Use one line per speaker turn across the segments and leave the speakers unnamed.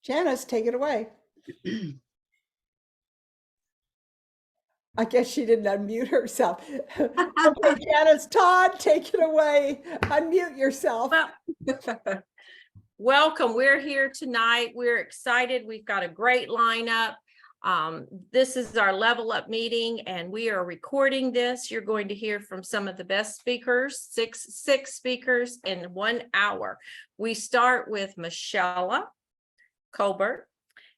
Janice, take it away. I guess she didn't unmute herself. Okay, Janice, Todd, take it away. Unmute yourself.
Well, welcome. We're here tonight. We're excited. We've got a great lineup. This is our Level Up meeting, and we are recording this. You're going to hear from some of the best speakers, six speakers in 1 hour. We start with Michelle Colbert.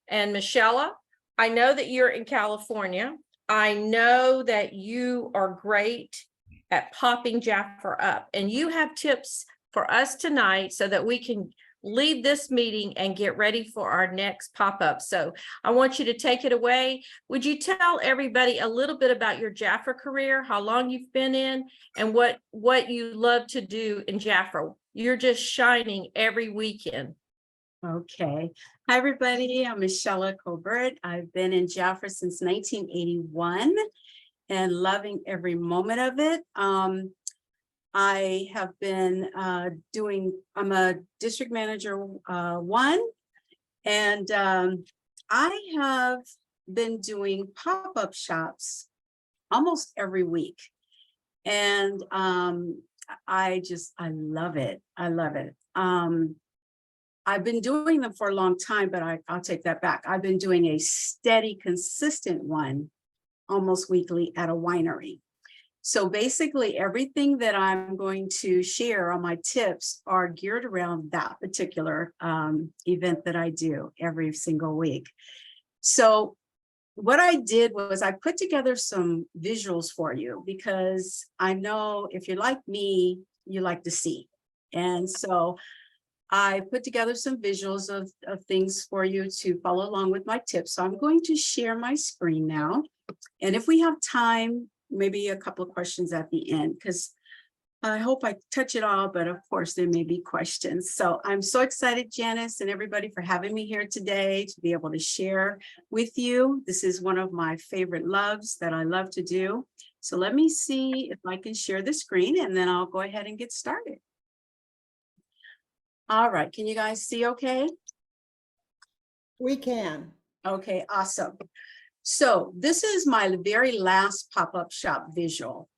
And Michelle, I know that you're in California. I know that you are great at popping Jafra up, and you have tips for us tonight so that we can leave this meeting and get ready for our next pop-up. So I want you to take it away. Would you tell everybody a little bit about your Jafra career, how long you've been in, and what you love to do in Jafra? You're just shining every weekend.
Okay. Hi, everybody. I'm Michelle Colbert. I've been in Jafra since 1981 and loving every moment of it. I have been I'm a district manager 1, and I have been doing pop-up shops almost every week. And I love it. I love it. I've been doing them for a long time, but I'll take that back. I've been doing a steady, consistent one almost weekly at a winery. So basically everything that I'm going to share on my tips are geared around that particular event that I do every single week. So what I did was I put together some visuals for you, because I know if you're like me, you like to see. And so I put together some visuals of things for you to follow along with my tips. So I'm going to share my screen now. And if we have time, maybe a couple of questions at the end, because I hope I touch it all, but of course there may be questions. So I'm so excited, Janice, and everybody, for having me here today to be able to share with you. This is one of my favorite loves that I love to do. So let me see if I can share the screen, and then I'll go ahead and get started. All right, can you guys see okay?
We can.
Okay, awesome. So this is my very last pop-up shop visual.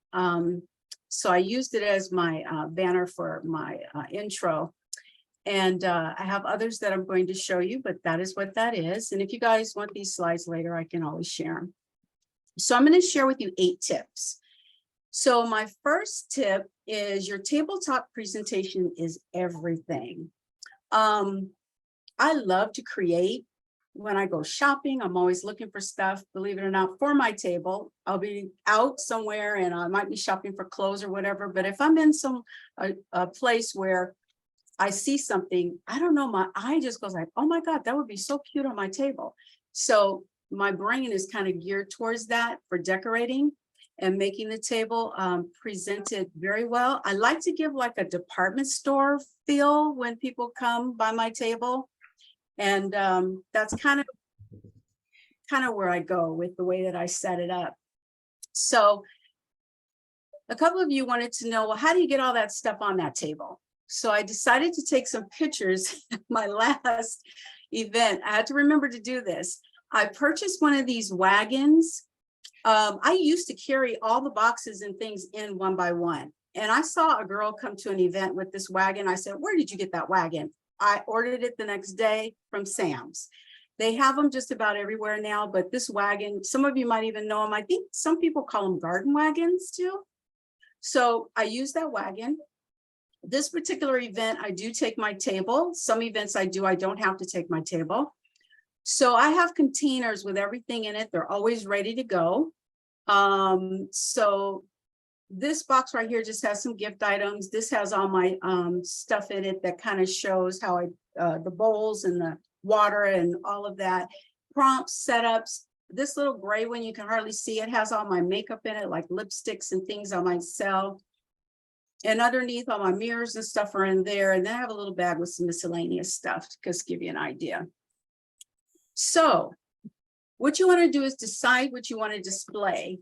So I used it as my banner for my intro. And I have others that I'm going to show you, but that is what that is. And if you guys want these slides later, I can always share them. So I'm going to share with you 8 tips. So my first tip is your tabletop presentation is everything. I love to create. When I go shopping, I'm always looking for stuff, believe it or not, for my table. I'll be out somewhere and I might be shopping for clothes or whatever. But if I'm in a place where I see something, I don't know, my eye just goes like, oh my God, that would be so cute on my table. So my brain is kind of geared towards that for decorating and making the table presented very well. I like to give like a department store feel when people come by my table. And that's kind of where I go with the way that I set it up. So a couple of you wanted to know, well, how do you get all that stuff on that table? So I decided to take some pictures at my last event. I had to remember to do this. I purchased one of these wagons. I used to carry all the boxes and things in one by one. And I saw a girl come to an event with this wagon. I said, where did you get that wagon? I ordered it the next day from Sam's. They have them just about everywhere now, but this wagon, some of you might even know them. I think some people call them garden wagons too. So I use that wagon. This particular event, I do take my table. Some events I don't have to take my table. So I have containers with everything in it. They're always ready to go. So this box right here just has some gift items. This has all my stuff in it that kind of shows how the bowls and the water and all of that. Prompts, setups. This little gray one, you can hardly see it, has all my makeup in it, like lipsticks and things I might sell. And underneath, all my mirrors and stuff are in there. And then I have a little bag with some miscellaneous stuff to just give you an idea. So what you want to do is decide what you want to display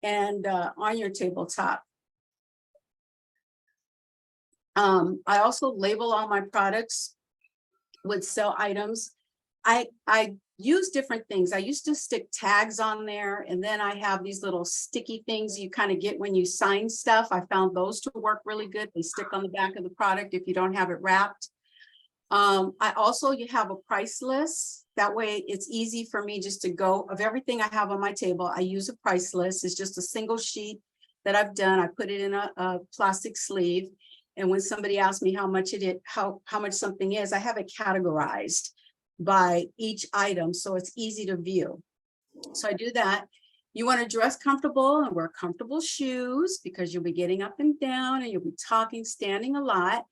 and on your tabletop. I also label all my products would sell items. I use different things. I used to stick tags on there, and then I have these little sticky things you kind of get when you sign stuff. I found those to work really good. They stick on the back of the product if you don't have it wrapped. I also, you have a price list. That way it's easy for me just to go of everything I have on my table. I use a price list. It's just a single sheet that I've done. I put it in a plastic sleeve. And when somebody asks me how much how much something is, I have it categorized by each item, so it's easy to view. So I do that. You want to dress comfortable and wear comfortable shoes because you'll be getting up and down and you'll be talking, standing a lot.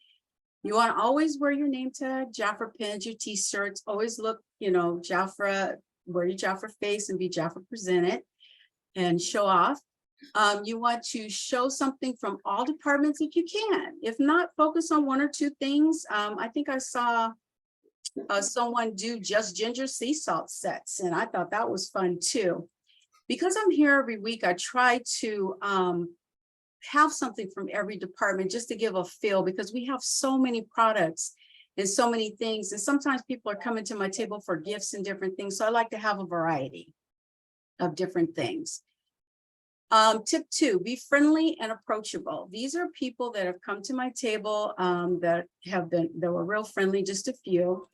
You want to always wear your name tag, Jafra pins, your t-shirts, always look, Jafra, wear your Jafra face and be Jafra presented and show off. You want to show something from all departments if you can. If not, focus on one or two things. I think I saw someone do just ginger sea salt sets, and I thought that was fun too. Because I'm here every week, I try to have something from every department just to give a feel, because we have so many products and so many things, and sometimes people are coming to my table for gifts and different things, so I like to have a variety of different things. Tip 2, be friendly and approachable. These are people that have come to my table that were real friendly, just a few.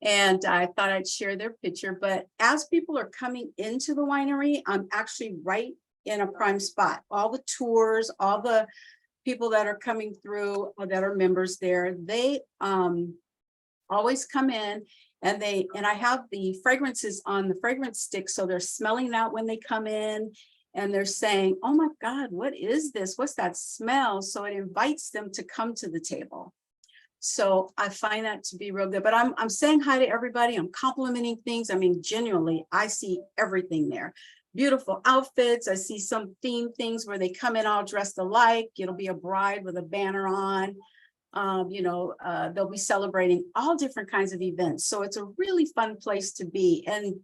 And I thought I'd share their picture. But as people are coming into the winery, I'm actually right in a prime spot. All the tours, all the people that are coming through that are members there, they always come in and I have the fragrances on the fragrance stick. So they're smelling that when they come in. And they're saying, oh my God, what is this? What's that smell? So it invites them to come to the table. So I find that to be real good. But I'm saying hi to everybody. I'm complimenting things. I mean, genuinely, I see everything there. Beautiful outfits. I see some theme things where they come in all dressed alike. It'll be a bride with a banner on. They'll be celebrating all different kinds of events. So it's a really fun place to be. And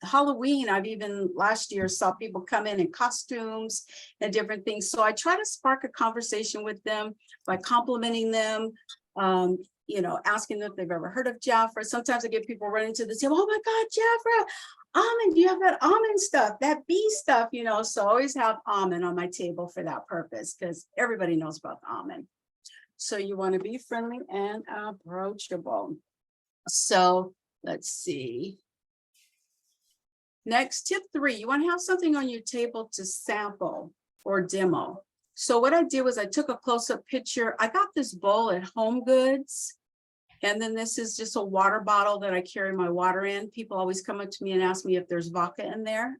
Halloween, I've even last year saw people come in costumes and different things. So I try to spark a conversation with them by complimenting them, asking them if they've ever heard of Jafra. Sometimes I get people running to the table, oh my God, Jafra, almond, do you have that almond stuff, that bee stuff, so I always have almond on my table for that purpose, because everybody knows about the almond. So you want to be friendly and approachable. So let's see. Next, tip 3, you want to have something on your table to sample or demo. So what I did was I took a close-up picture. I got this bowl at Home Goods. And then this is just a water bottle that I carry my water in. People always come up to me and ask me if there's vodka in there,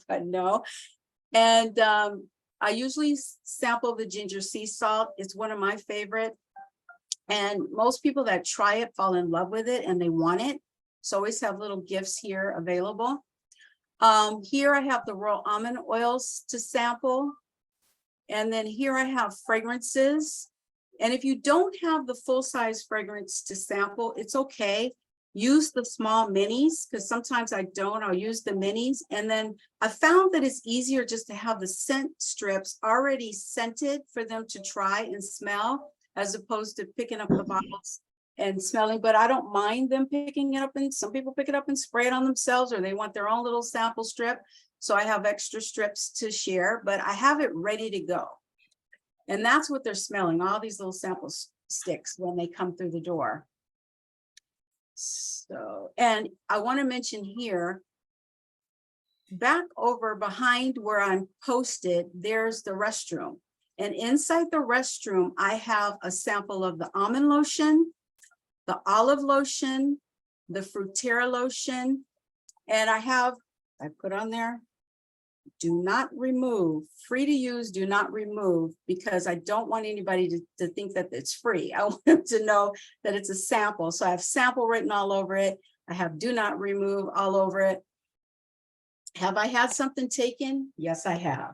but no. And I usually sample the ginger sea salt. It's one of my favorite. And most people that try it fall in love with it and they want it. So always have little gifts here available. Here I have the raw almond oils to sample. And then here I have fragrances. And if you don't have the full-size fragrance to sample, it's okay. Use the small minis, because sometimes I don't. I'll use the minis. And then I found that it's easier just to have the scent strips already scented for them to try and smell, as opposed to picking up the bottles and smelling. But I don't mind them picking it up, and some people pick it up and spray it on themselves, or they want their own little sample strip. So I have extra strips to share, but I have it ready to go. And that's what they're smelling, all these little sample sticks when they come through the door. So, and I want to mention here, back over behind where I'm posted, there's the restroom. And inside the restroom, I have a sample of the almond lotion, the olive lotion, the Fruitera lotion, and I put on there, do not remove, free to use, do not remove, because I don't want anybody to think that it's free. I want them to know that it's a sample. So I have sample written all over it. I have do not remove all over it. Have I had something taken? Yes, I have.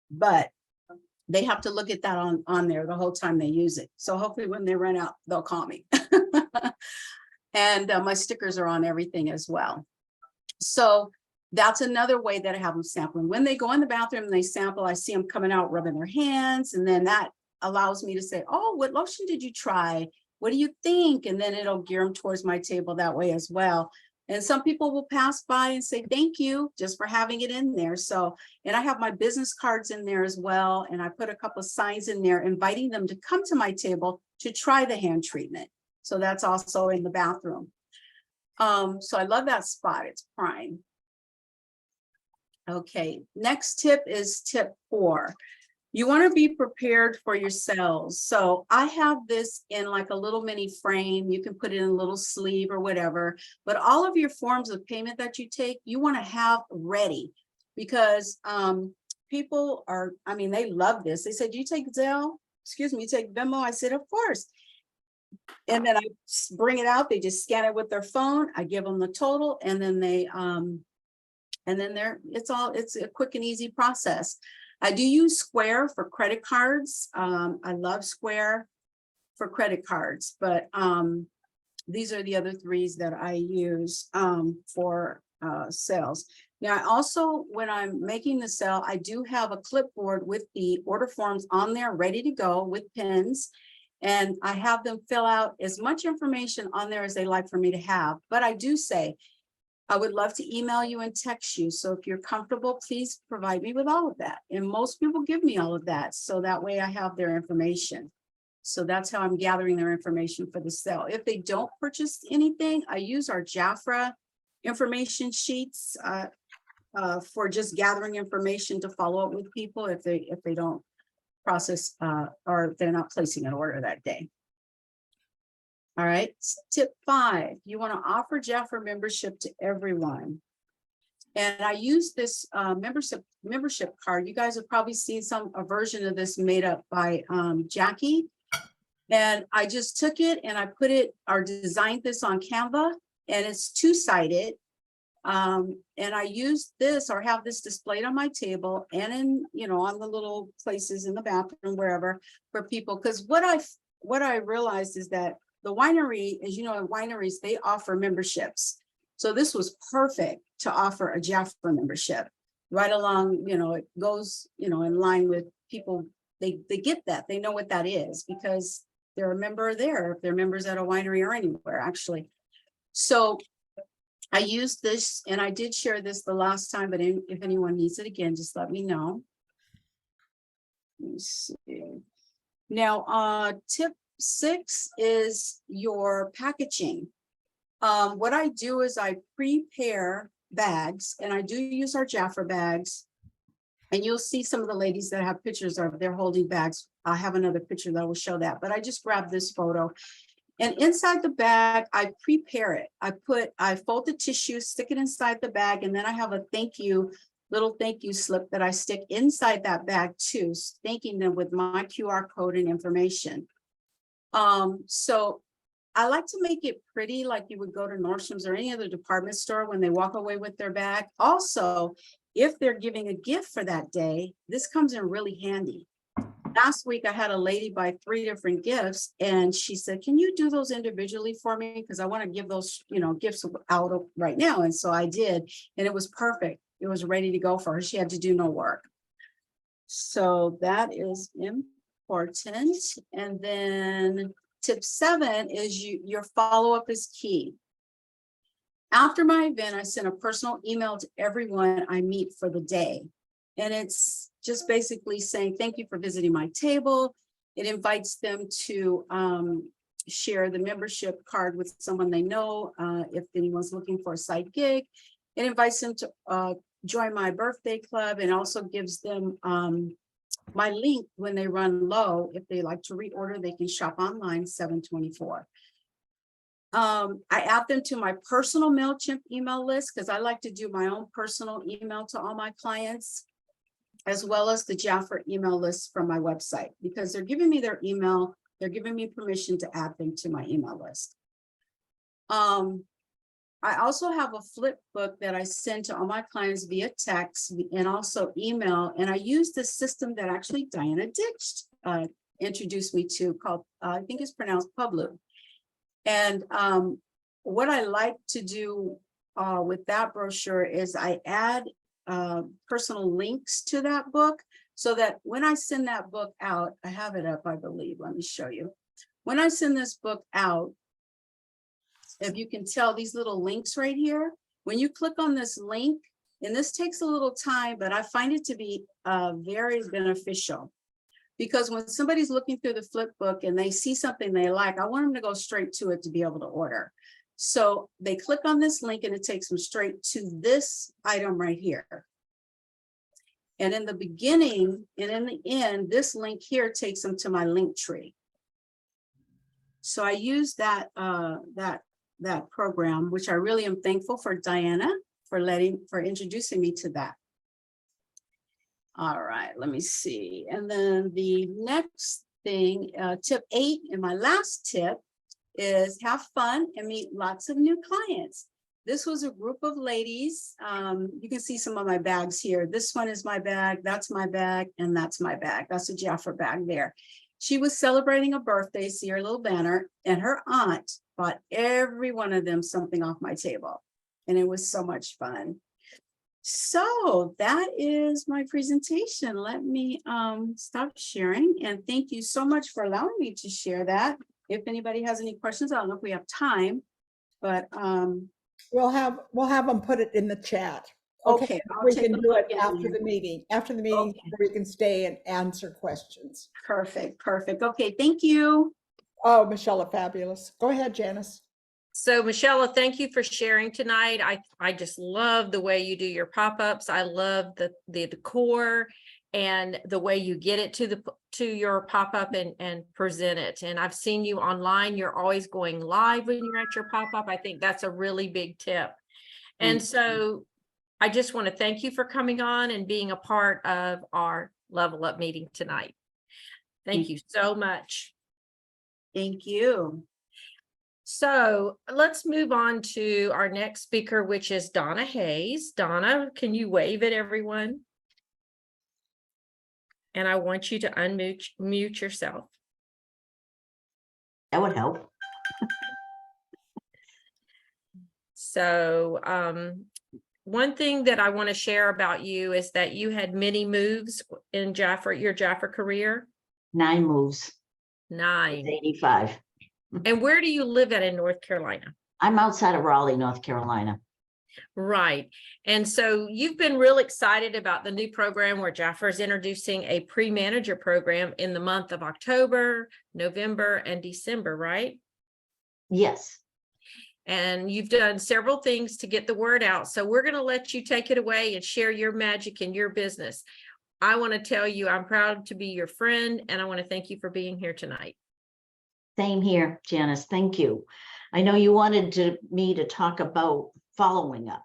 But they have to look at that on there the whole time they use it. So hopefully when they run out, they'll call me. And my stickers are on everything as well. So that's another way that I have them sampling. When they go in the bathroom and they sample, I see them coming out rubbing their hands, and then that allows me to say, oh, what lotion did you try? What do you think? And then it'll gear them towards my table that way as well. And some people will pass by and say, thank you, just for having it in there. So, and I have my business cards in there as well. And I put a couple of signs in there inviting them to come to my table to try the hand treatment. So that's also in the bathroom. So I love that spot. It's prime. Okay, next tip is tip 4. You want to be prepared for your sales. So I have this in like a little mini frame. You can put it in a little sleeve or whatever, but all of your forms of payment that you take, you want to have ready, because people are, I mean, they love this. They said, do you take Zelle? Excuse me, you take Venmo? I said, of course. And then I bring it out. They just scan it with their phone. I give them the total, and then they, and then it's a quick and easy process. I do use Square for credit cards. I love Square for credit cards, but these are the other 3s that I use for sales. Now, I also, when I'm making the sale, I do have a clipboard with the order forms on there ready to go with pens. And I have them fill out as much information on there as they like for me to have. But I do say, I would love to email you and text you. So if you're comfortable, please provide me with all of that. And most people give me all of that. So that way I have their information. So that's how I'm gathering their information for the sale. If they don't purchase anything, I use our Jafra information sheets for just gathering information to follow up with people if they don't process or if they're not placing an order that day. All right, tip 5, you want to offer Jafra membership to everyone. And I use this membership card. You guys have probably seen a version of this made up by Jackie. And I just took it and I put it or designed this on Canva, and it's 2-sided. And I use this or have this displayed on my table and in, on the little places in the bathroom, wherever, for people. Because what I realized is that the winery, as you know, wineries, they offer memberships. So this was perfect to offer a Jafra membership right along, it goes, in line with people. They get that. They know what that is because they're a member there. If they're members at a winery or anywhere, actually. So I used this, and I did share this the last time, but if anyone needs it again, just let me know. Let me see. Now, tip 6 is your packaging. What I do is I prepare bags, and I do use our Jafra bags. And you'll see some of the ladies that have pictures of they're holding bags. I have another picture that will show that, but I just grabbed this photo. And inside the bag, I prepare it. I fold the tissue, stick it inside the bag, and then I have a little thank you slip that I stick inside that bag too, thanking them with my QR code and information. So I like to make it pretty, like you would go to Nordstrom's or any other department store when they walk away with their bag. Also, if they're giving a gift for that day, this comes in really handy. Last week, I had a lady buy 3 different gifts, and she said, can you do those individually for me? Because I want to give those, gifts out right now. And so I did, and it was perfect. It was ready to go for her. She had to do no work. So that is important. And then tip 7 is your follow-up is key. After my event, I sent a personal email to everyone I meet for the day. And it's just basically saying, thank you for visiting my table. It invites them to share the membership card with someone they know. If anyone's looking for a side gig, it invites them to join my birthday club, and also gives them my link when they run low. If they like to reorder, they can shop online 7/24. I add them to my personal MailChimp email list because I like to do my own personal email to all my clients, as well as the Jafra email list from my website, because they're giving me their email. They're giving me permission to add them to my email list. I also have a flip book that I send to all my clients via text and also email. And I use this system that actually Diana Ditch introduced me to called, I think it's pronounced Publu. And what I like to do with that brochure is I add personal links to that book so that when I send that book out, I have it up, I believe. Let me show you. When I send this book out, if you can tell these little links right here, when you click on this link, and this takes a little time, but I find it to be very beneficial. Because when somebody's looking through the flip book and they see something they like, I want them to go straight to it to be able to order. So they click on this link and it takes them straight to this item right here. And in the beginning and in the end, this link here takes them to my link tree. So I use that program, which I really am thankful for Diana for introducing me to that. All right, let me see. And then the next thing, tip 8, and my last tip is have fun and meet lots of new clients. This was a group of ladies. You can see some of my bags here. This one is my bag, that's my bag, and that's my bag. That's a Jafra bag there. She was celebrating a birthday, see her little banner, and her aunt bought every one of them something off my table. And it was so much fun. So that is my presentation. Let me stop sharing, and thank you so much for allowing me to share that. If anybody has any questions, I don't know if we have time, but
we'll have them put it in the chat.
Okay, I'll
we
take
can
a
do
look
it
in
after
there.
the meeting. After the meeting,
Okay.
we can stay and answer questions.
Perfect. Okay, thank you.
Oh, Michelle, fabulous. Go ahead, Janice.
So Michelle, thank you for sharing tonight. I just love the way you do your pop-ups. I love the decor and the way you get it to your pop-up and present it. And I've seen you online. You're always going live when you're at your pop-up. I think that's a really big tip. And so I just want to thank you for coming on and being a part of our Level Up meeting tonight. Thank you so much.
Thank you.
So let's move on to our next speaker, which is Donna Hayes. Donna, can you wave at everyone? And I want you to unmute yourself.
That would help.
So one thing that I want to share about you is that you had many moves in your Jafra career.
9 moves.
9.
85.
And where do you live at in North Carolina?
I'm outside of Raleigh, North Carolina.
Right. And so you've been real excited about the new program where Jafra is introducing a pre-manager program in the month of October, November, and December, right?
Yes.
And you've done several things to get the word out. So we're going to let you take it away and share your magic in your business. I want to tell you, I'm proud to be your friend, and I want to thank you for being here tonight.
Same here, Janice. Thank you. I know you wanted me to talk about following up.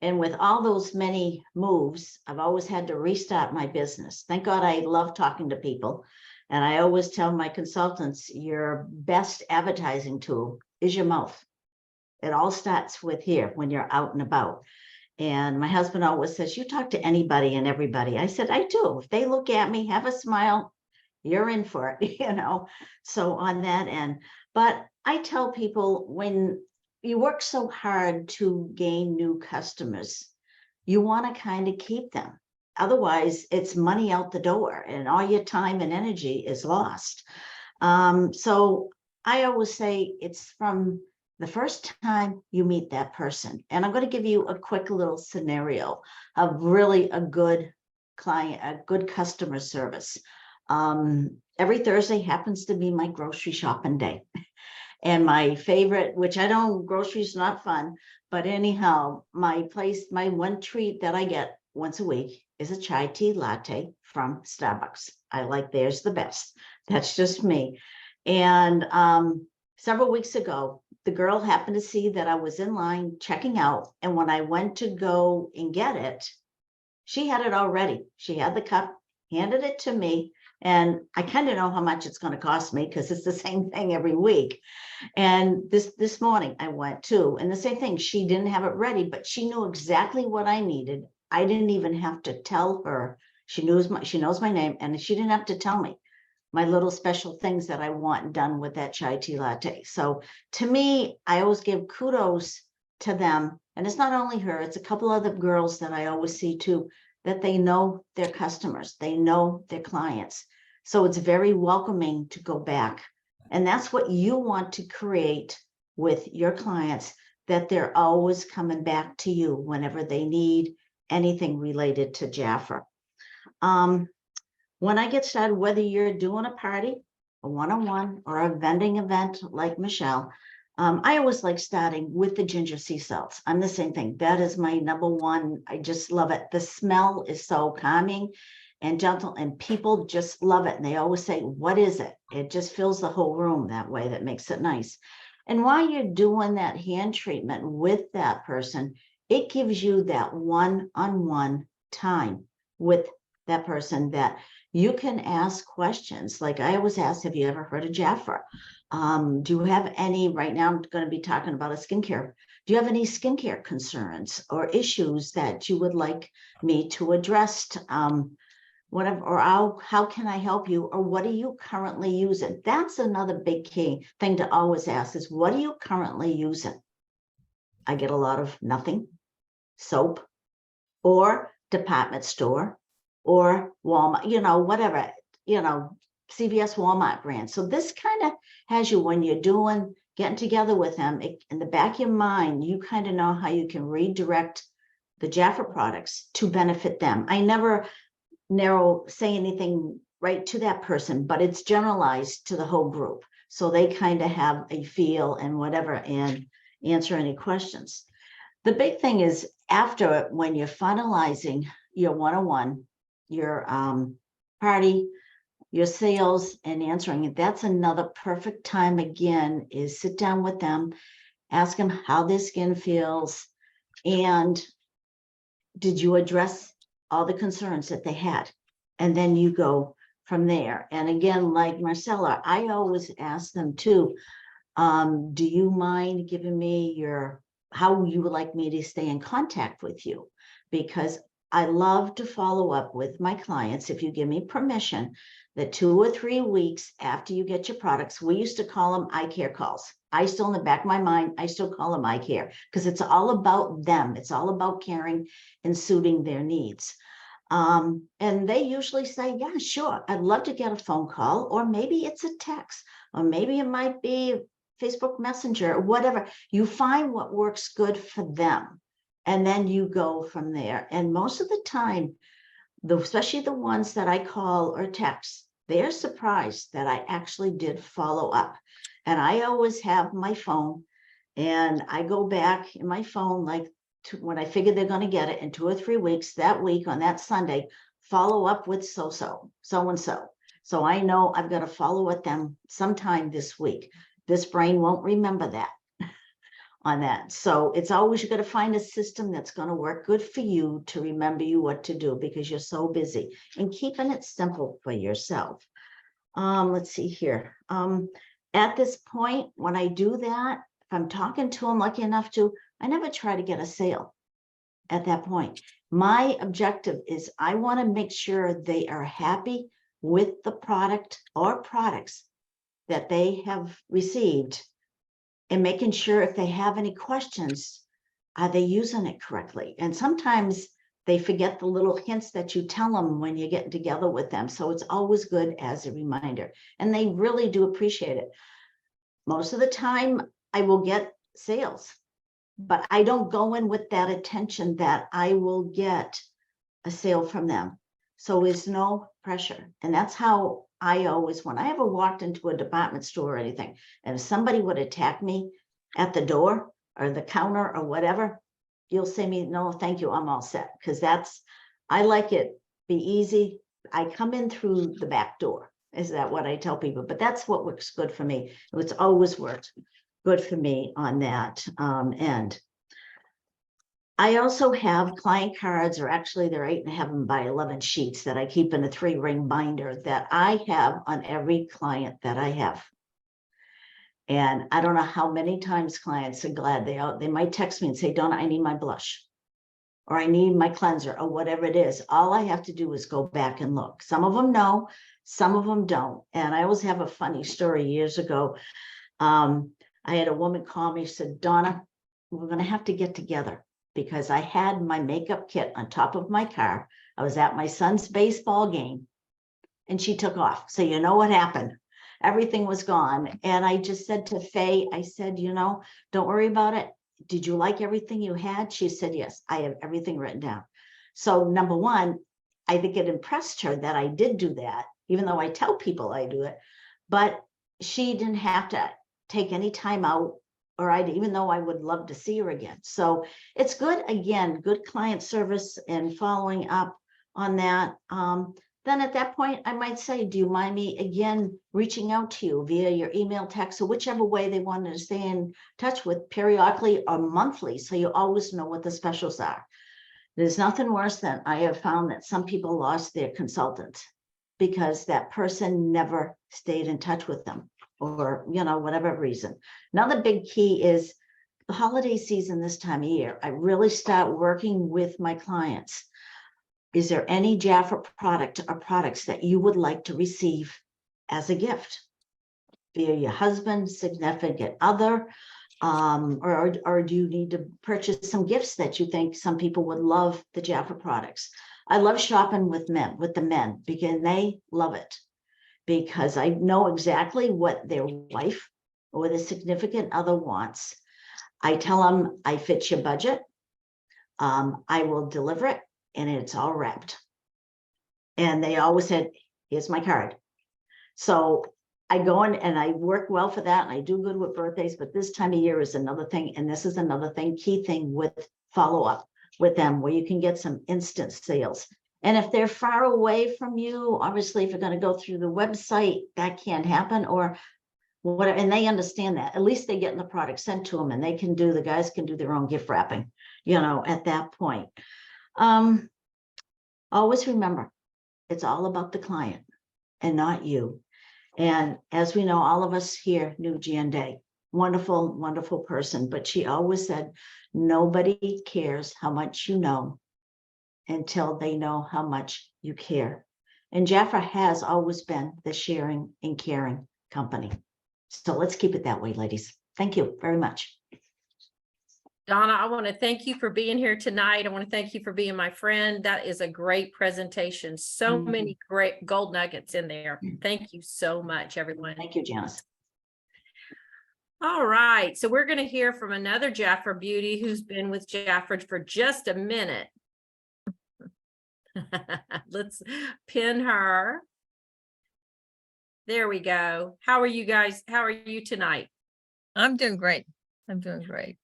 And with all those many moves, I've always had to restart my business. Thank God I love talking to people. And I always tell my consultants, your best advertising tool is your mouth. It all starts with here when you're out and about. And my husband always says, you talk to anybody and everybody. I said, I do. If they look at me, have a smile, you're in for it, you know. So on that end, but I tell people, when you work so hard to gain new customers, you want to kind of keep them. Otherwise, it's money out the door and all your time and energy is lost. So I always say it's from the first time you meet that person. And I'm going to give you a quick little scenario of really a good client, a good customer service. Every Thursday happens to be my grocery shopping day. And my favorite, which I don't, groceries not fun, but anyhow, my one treat that I get once a week is a chai tea latte from Starbucks. I like theirs the best. That's just me. And several weeks ago, the girl happened to see that I was in line checking out. And when I went to go and get it, she had it already. She had the cup, handed it to me. And I kind of know how much it's going to cost me because it's the same thing every week. And this morning I went to, and the same thing, she didn't have it ready, but she knew exactly what I needed. I didn't even have to tell her. She knows my name, and she didn't have to tell me my little special things that I want done with that chai tea latte. So to me, I always give kudos to them. And it's not only her, it's a couple other girls that I always see too. that they know their customers, they know their clients. So it's very welcoming to go back. And that's what you want to create with your clients, that they're always coming back to you whenever they need anything related to Jafra. When I get started, whether you're doing a party, a one-on-one, or a vending event like Michelle, I always like starting with the ginger sea salts. I'm the same thing. That is my number one. I just love it. The smell is so calming and gentle, and people just love it. And they always say, what is it? It just fills the whole room that way. That makes it nice. And while you're doing that hand treatment with that person, it gives you that one-on-one time with that person that you can ask questions. Like I always ask, have you ever heard of Jafra? Do you have any, right now I'm going to be talking about a skincare. Do you have any skincare concerns or issues that you would like me to address? Whatever, or how can I help you? Or what are you currently using? That's another big key thing to always ask is, what are you currently using? I get a lot of nothing, soap, or department store, or Walmart, whatever, CVS, Walmart brand. So this kind of has you, when you're getting together with them, in the back of your mind, you kind of know how you can redirect the Jafra products to benefit them. I never say anything right to that person, but it's generalized to the whole group. So they kind of have a feel and whatever, and answer any questions. The big thing is after, when you're finalizing your one-on-one, your party, your sales, and answering it, that's another perfect time again, is sit down with them, ask them how their skin feels, and did you address all the concerns that they had? And then you go from there. And again, like Marcella, I always ask them too, do you mind giving me how you would like me to stay in contact with you? Because I love to follow up with my clients, if you give me permission, that 2 or 3 weeks after you get your products. We used to call them eye care calls. I still, in the back of my mind, I still call them eye care, because it's all about them. It's all about caring and suiting their needs. And they usually say, yeah, sure, I'd love to get a phone call, or maybe it's a text, or maybe it might be Facebook Messenger, or whatever. You find what works good for them, and then you go from there. And most of the time, especially the ones that I call or text, they're surprised that I actually did follow up. And I always have my phone, and I go back in my phone, like when I figure they're going to get it in 2 or 3 weeks, that week on that Sunday, follow up with so-and-so. So I know I've got to follow with them sometime this week. This brain won't remember that on that. So it's always, you got to find a system that's going to work good for you to remember you what to do, because you're so busy, and keeping it simple for yourself. Let's see here. At this point, when I do that, if I'm talking to them lucky enough to, I never try to get a sale at that point. My objective is I want to make sure they are happy with the product or products that they have received, and making sure if they have any questions, are they using it correctly? And sometimes they forget the little hints that you tell them when you're getting together with them. So it's always good as a reminder, and they really do appreciate it. Most of the time I will get sales, but I don't go in with that attention that I will get a sale from them. So there's no pressure. And that's how I always, when I ever walked into a department store or anything, and if somebody would attack me at the door or the counter or whatever, you'll say me, no, thank you, I'm all set. Because I like it, be easy. I come in through the back door. Is that what I tell people? But that's what works good for me. It's always worked good for me on that end. I also have client cards, or actually they're 8.5 by 11 sheets that I keep in a 3-ring binder that I have on every client that I have. And I don't know how many times clients are glad they might text me and say, Donna, I need my blush, or I need my cleanser, or whatever it is. All I have to do is go back and look. Some of them know, some of them don't. And I always have a funny story. Years ago, I had a woman call me, said, Donna, we're going to have to get together, because I had my makeup kit on top of my car. I was at my son's baseball game and she took off. So you know what happened? Everything was gone. And I just said to Faye, I said, don't worry about it. Did you like everything you had? She said, yes, I have everything written down. So number one, I think it impressed her that I did do that, even though I tell people I do it, but she didn't have to take any time out, or even though I would love to see her again. So it's good, again, good client service and following up on that. Then at that point, I might say, do you mind me again reaching out to you via your email, text, or whichever way they wanted to stay in touch with periodically or monthly, so you always know what the specials are. There's nothing worse than I have found that some people lost their consultants because that person never stayed in touch with them, or, whatever reason. Another big key is the holiday season this time of year. I really start working with my clients. Is there any Jafra product or products that you would like to receive as a gift via your husband, significant other, or do you need to purchase some gifts that you think some people would love the Jafra products? I love shopping with the men, because they love it, because I know exactly what their wife or the significant other wants. I tell them I fit your budget. I will deliver it, and it's all wrapped. And they always said, here's my card. So I go in and I work well for that, and I do good with birthdays, but this time of year is another thing. And this is another thing, key thing with follow-up with them, where you can get some instant sales. And if they're far away from you, obviously, if you're going to go through the website, that can't happen, or whatever. And they understand that. At least they're getting the product sent to them, and the guys can do their own gift wrapping, at that point. Always remember, it's all about the client and not you. And as we know, all of us here knew Jan Day, wonderful, wonderful person, but she always said, nobody cares how much you know until they know how much you care. And Jafra has always been the sharing and caring company. So let's keep it that way, ladies. Thank you very much.
Donna, I want to thank you for being here tonight. I want to thank you for being my friend. That is a great presentation. So many great gold nuggets in there. Thank you so much, everyone.
Thank you, Janice.
All right. So we're going to hear from another Jafra beauty who's been with Jafra for just a minute. Let's pin her. There we go. How are you guys? How are you tonight?
I'm doing great. I'm doing great.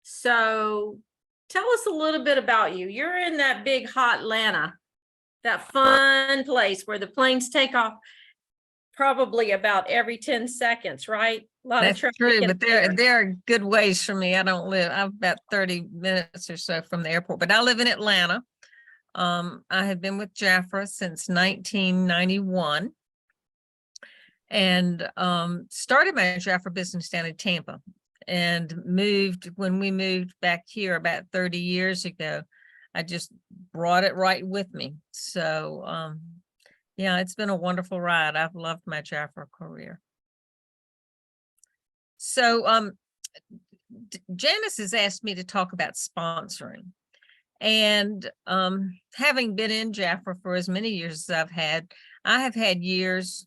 So tell us a little bit about you. You're in that big hot Atlanta, that fun place where the planes take off probably about every 10 seconds, right? A lot
That's
of traffic
true,
in
but there are good ways for me. I'm about 30 minutes or so from the airport, but I live in Atlanta. I have been with Jafra since 1991 and started my Jafra business down in Tampa, and when we moved back here about 30 years ago, I just brought it right with me. So yeah, it's been a wonderful ride. I've loved my Jafra career. So Janice has asked me to talk about sponsoring. And having been in Jafra for as many years as I have had years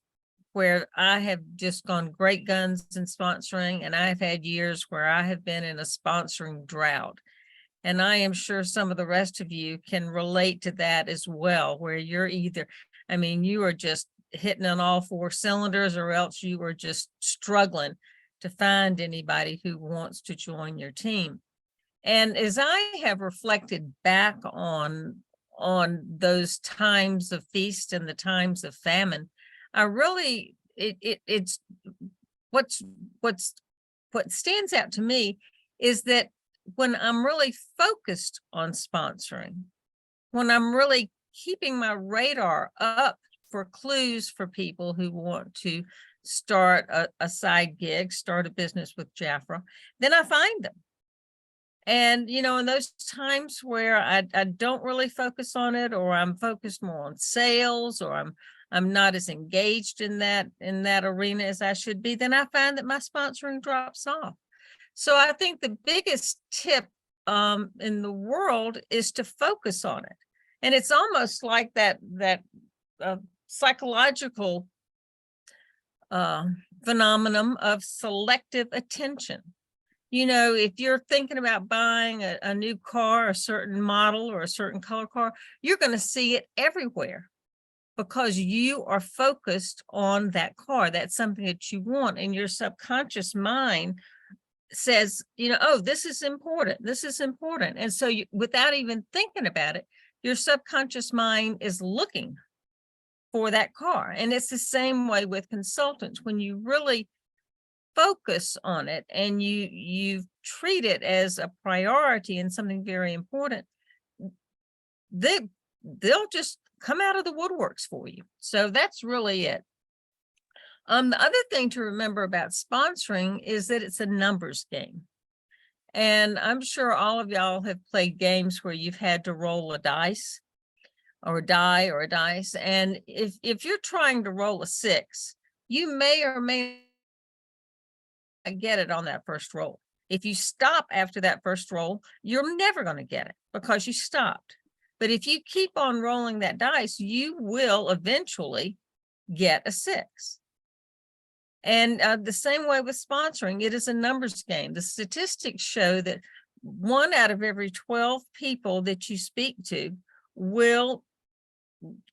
where I have just gone great guns in sponsoring, and I've had years where I have been in a sponsoring drought. And I am sure some of the rest of you can relate to that as well, where you're either, you are just hitting on all four cylinders, or else you are just struggling to find anybody who wants to join your team. And as I have reflected back on those times of feast and the times of famine, I really, it's what stands out to me is that when I'm really focused on sponsoring, when I'm really keeping my radar up for clues for people who want to start a side gig, start a business with Jafra, then I find them. And, in those times where I don't really focus on it, or I'm focused more on sales, or I'm not as engaged in that arena as I should be, then I find that my sponsoring drops off. So I think the biggest tip in the world is to focus on it And it's almost like that psychological phenomenon of selective attention. You know, if you're thinking about buying a new car, a certain model or a certain color car, you're going to see it everywhere because you are focused on that car. That's something that you want, and your subconscious mind says, you know, oh, this is important. This is important. And so you, without even thinking about it, your subconscious mind is looking for that car. And it's the same way with consultants. When you really focus on it and you treat it as a priority and something very important, they'll just come out of the woodworks for you. So that's really it. The other thing to remember about sponsoring is that it's a numbers game. And I'm sure all of y'all have played games where you've had to roll a dice or a die or a dice. And if you're trying to roll a 6, you may or may not get it on that first roll. If you stop after that first roll, you're never going to get it because you stopped. But if you keep on rolling that dice, you will eventually get a 6. And the same way with sponsoring, it is a numbers game. The statistics show that 1 out of every 12 people that you speak to will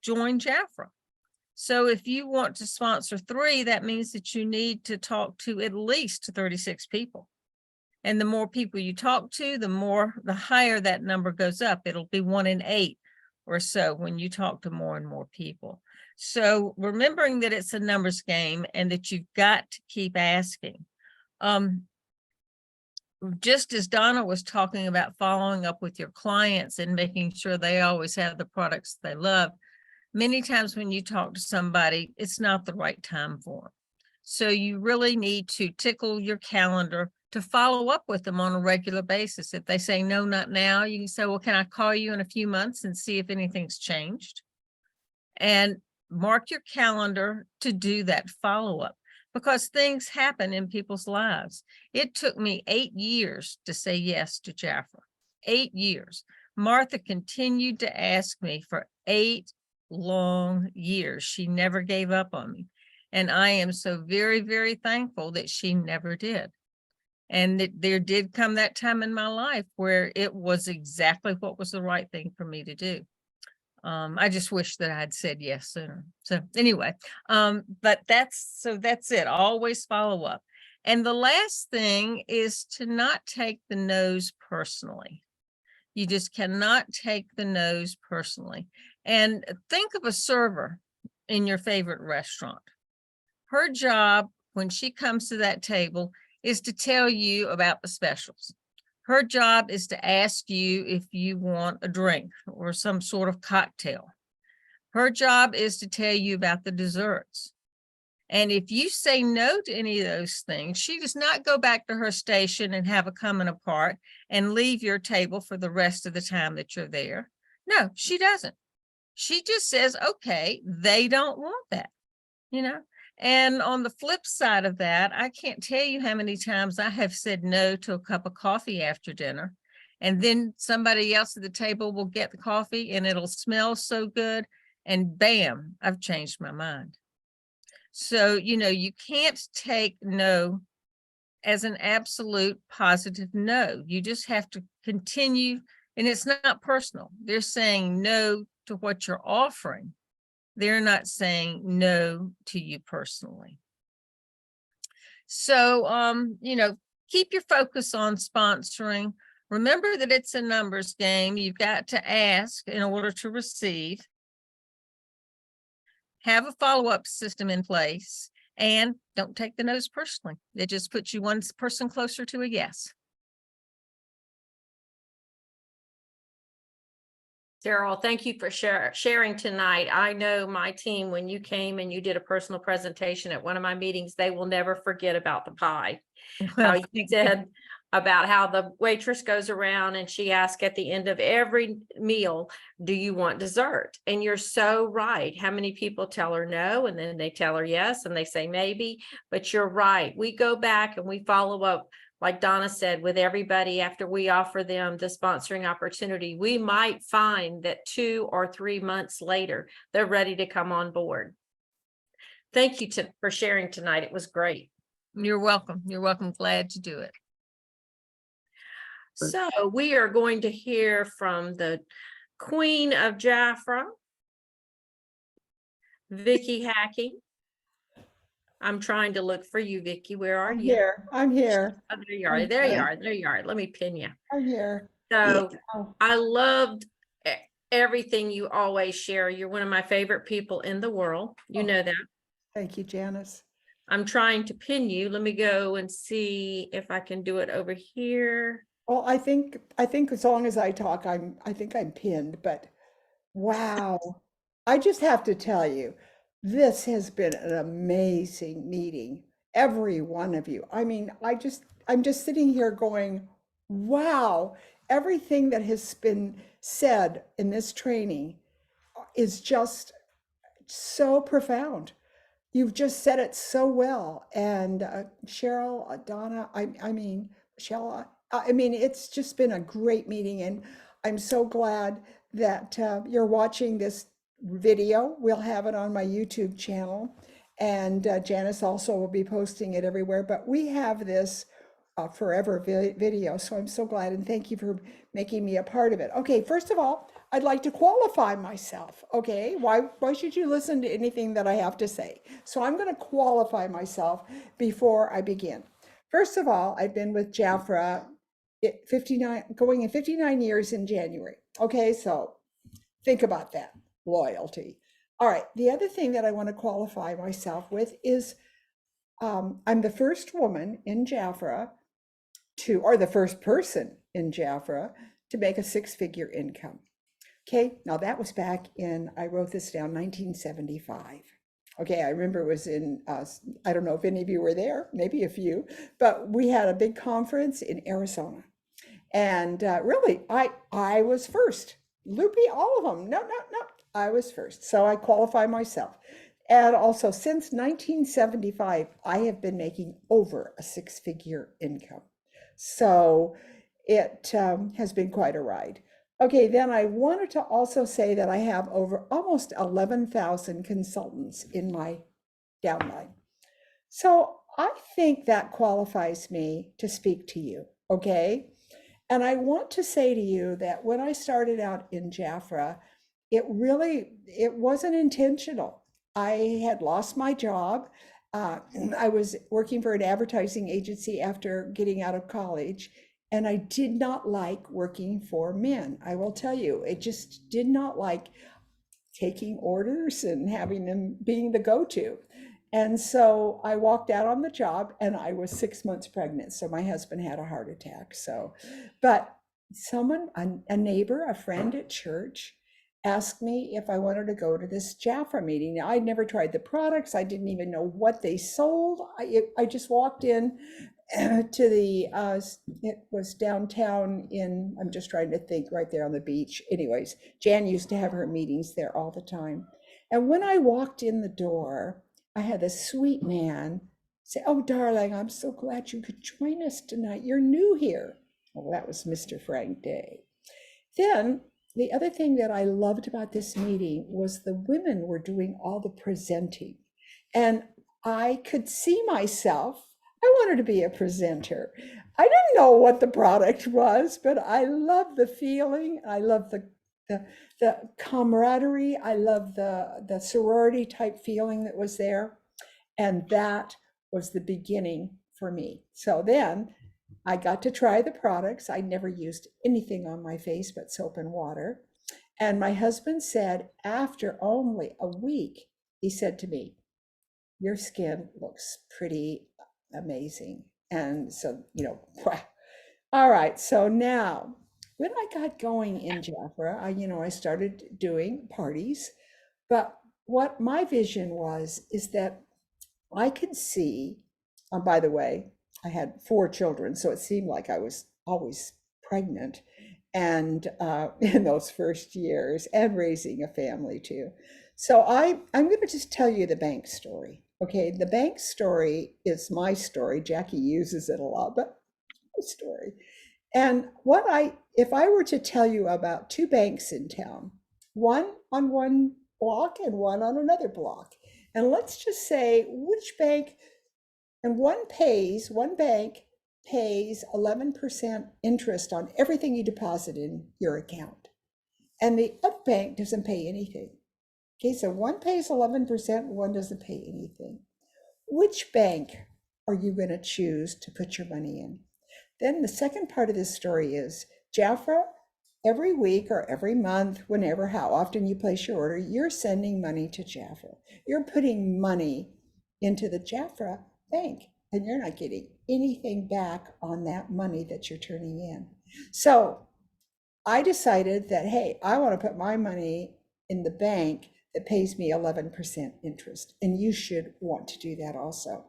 join Jafra. So if you want to sponsor 3, that means that you need to talk to at least 36 people. And the more people you talk to, the higher that number goes up. It'll be 1 in 8 or so when you talk to more and more people. So remembering that it's a numbers game and that you've got to keep asking. Just as Donna was talking about following up with your clients and making sure they always have the products they love, many times when you talk to somebody, it's not the right time for them. So you really need to tickle your calendar to follow up with them on a regular basis. If they say, no, not now, you can say, well, can I call you in a few months and see if anything's changed? And mark your calendar to do that follow-up because things happen in people's lives. It took me 8 years to say yes to Jafra. 8 years. Martha continued to ask me for 8 long years. She never gave up on me. And I am so very, very thankful that she never did. And there did come that time in my life where it was exactly what was the right thing for me to do. I just wish that I had said yes sooner. So anyway, but that's it. Always follow up. And the last thing is to not take the no's personally. You just cannot take the no's personally. And think of a server in your favorite restaurant. Her job when she comes to that table is to tell you about the specials. Her job is to ask you if you want a drink or some sort of cocktail. Her job is to tell you about the desserts. And if you say no to any of those things, she does not go back to her station and have a coming apart and leave your table for the rest of the time that you're there. No, she doesn't. She just says, okay, they don't want that, you know? And on the flip side of that, I can't tell you how many times I have said no to a cup of coffee after dinner. And then somebody else at the table will get the coffee and it'll smell so good. And bam, I've changed my mind. So, you know, you can't take no as an absolute positive no. You just have to continue. And it's not personal. They're saying no to what you're offering. They're not saying no to you personally. So, you know, keep your focus on sponsoring. Remember that it's a numbers game. You've got to ask in order to receive. Have a follow-up system in place and don't take the no's personally. It just puts you one person closer to a yes.
Daryl, thank you for sharing tonight. I know my team, when you came and you did a personal presentation at one of my meetings, they will never forget about the pie. How you said about how the waitress goes around and she asks at the end of every meal, do you want dessert? And you're so right. How many people tell her no, and then they tell her yes, and they say maybe, but you're right. We go back and we follow up like Donna said, with everybody, after we offer them the sponsoring opportunity, we might find that 2 or 3 months later, they're ready to come on board. Thank you for sharing tonight. It was great.
You're welcome. You're welcome. Glad to do it.
So we are going to hear from the Queen of Jafra, Vicki Hackey. I'm trying to look for you, Vicki. Where are
I'm
you?
here. I'm here.
Oh, there you are. There you are. There you are. Let me pin you.
I'm here.
So
Oh,
I loved everything you always share. You're one of my favorite people in the world. You
Oh.
know that.
thank you, Janice.
I'm trying to pin you. Let me go and see if I can do it over here.
Well, I think as long as I talk, I think I'm pinned, but wow. I just have to tell you, this has been an amazing meeting. Every one of you. I mean, I'm just sitting here going, wow, everything that has been said in this training is just so profound. You've just said it so well. And Cheryl, Donna, I mean, Michelle, I mean, it's just been a great meeting. And I'm so glad that you're watching this video. We'll have it on my YouTube channel. And Janice also will be posting it everywhere. But we have this forever video. So I'm so glad. And thank you for making me a part of it. Okay, first of all, I'd like to qualify myself. Okay, why should you listen to anything that I have to say? So I'm going to qualify myself before I begin. First of all, I've been with Jafra 59 years in January. Okay, so think about that loyalty. All right, the other thing that I want to qualify myself with is I'm the first woman in Jafra or the first person in Jafra to make a 6-figure income. Okay, now that was back in, I wrote this down, 1975. Okay, I remember it was in, I don't know if any of you were there, maybe a few, but we had a big conference in Arizona. And really, I was first. Loopy, all of them. No, I was first. So I qualify myself. And also, since 1975, I have been making over a 6-figure income. So it has been quite a ride. Okay, then I wanted to also say that I have over almost 11,000 consultants in my downline. So I think that qualifies me to speak to you, okay? And I want to say to you that when I started out in Jafra, it wasn't intentional. I had lost my job. I was working for an advertising agency after getting out of college. And I did not like working for men. I will tell you, it just did not like taking orders and having them being the go-to. And so I walked out on the job and I was 6 months pregnant. So my husband had a heart attack. But someone, a neighbor, a friend at church asked me if I wanted to go to this Jafra meeting. Now, I'd never tried the products. I didn't even know what they sold. I just walked in to the, it was downtown I'm just trying to think, right there on the beach. Anyways, Jan used to have her meetings there all the time. And when I walked in the door, I had this sweet man say, "Oh, darling, I'm so glad you could join us tonight. You're new here." Well, that was Mr. Frank Day. Then the other thing that I loved about this meeting was the women were doing all the presenting. And I could see myself. I wanted to be a presenter. I didn't know what the product was, but I love the feeling. I love the camaraderie. I love the sorority type feeling that was there. And that was the beginning for me. So then I got to try the products. I never used anything on my face but soap and water. And my husband said, after only a week, he said to me, "Your skin looks pretty amazing." And so, all right. So now when I got going in Jafra, I started doing parties. But what my vision is that I could see, by the way, I had 4 children, so it seemed like I was always pregnant and in those first years, and raising a family too. So I'm going to just tell you the bank story. Okay, the bank story is my story. Jackie uses it a lot, but story. And if I were to tell you about two banks in town, one on one block and one on another block, and let's just say which bank, and one bank pays 11% interest on everything you deposit in your account, and the other bank doesn't pay anything. Okay, so one pays 11%, one doesn't pay anything. Which bank are you going to choose to put your money in? Then the second part of this story is, Jafra, every week or every month, whenever, how often you place your order, you're sending money to Jafra. You're putting money into the Jafra bank, and you're not getting anything back on that money that you're turning in. So I decided that, hey, I want to put my money in the bank that pays me 11% interest, and you should want to do that also.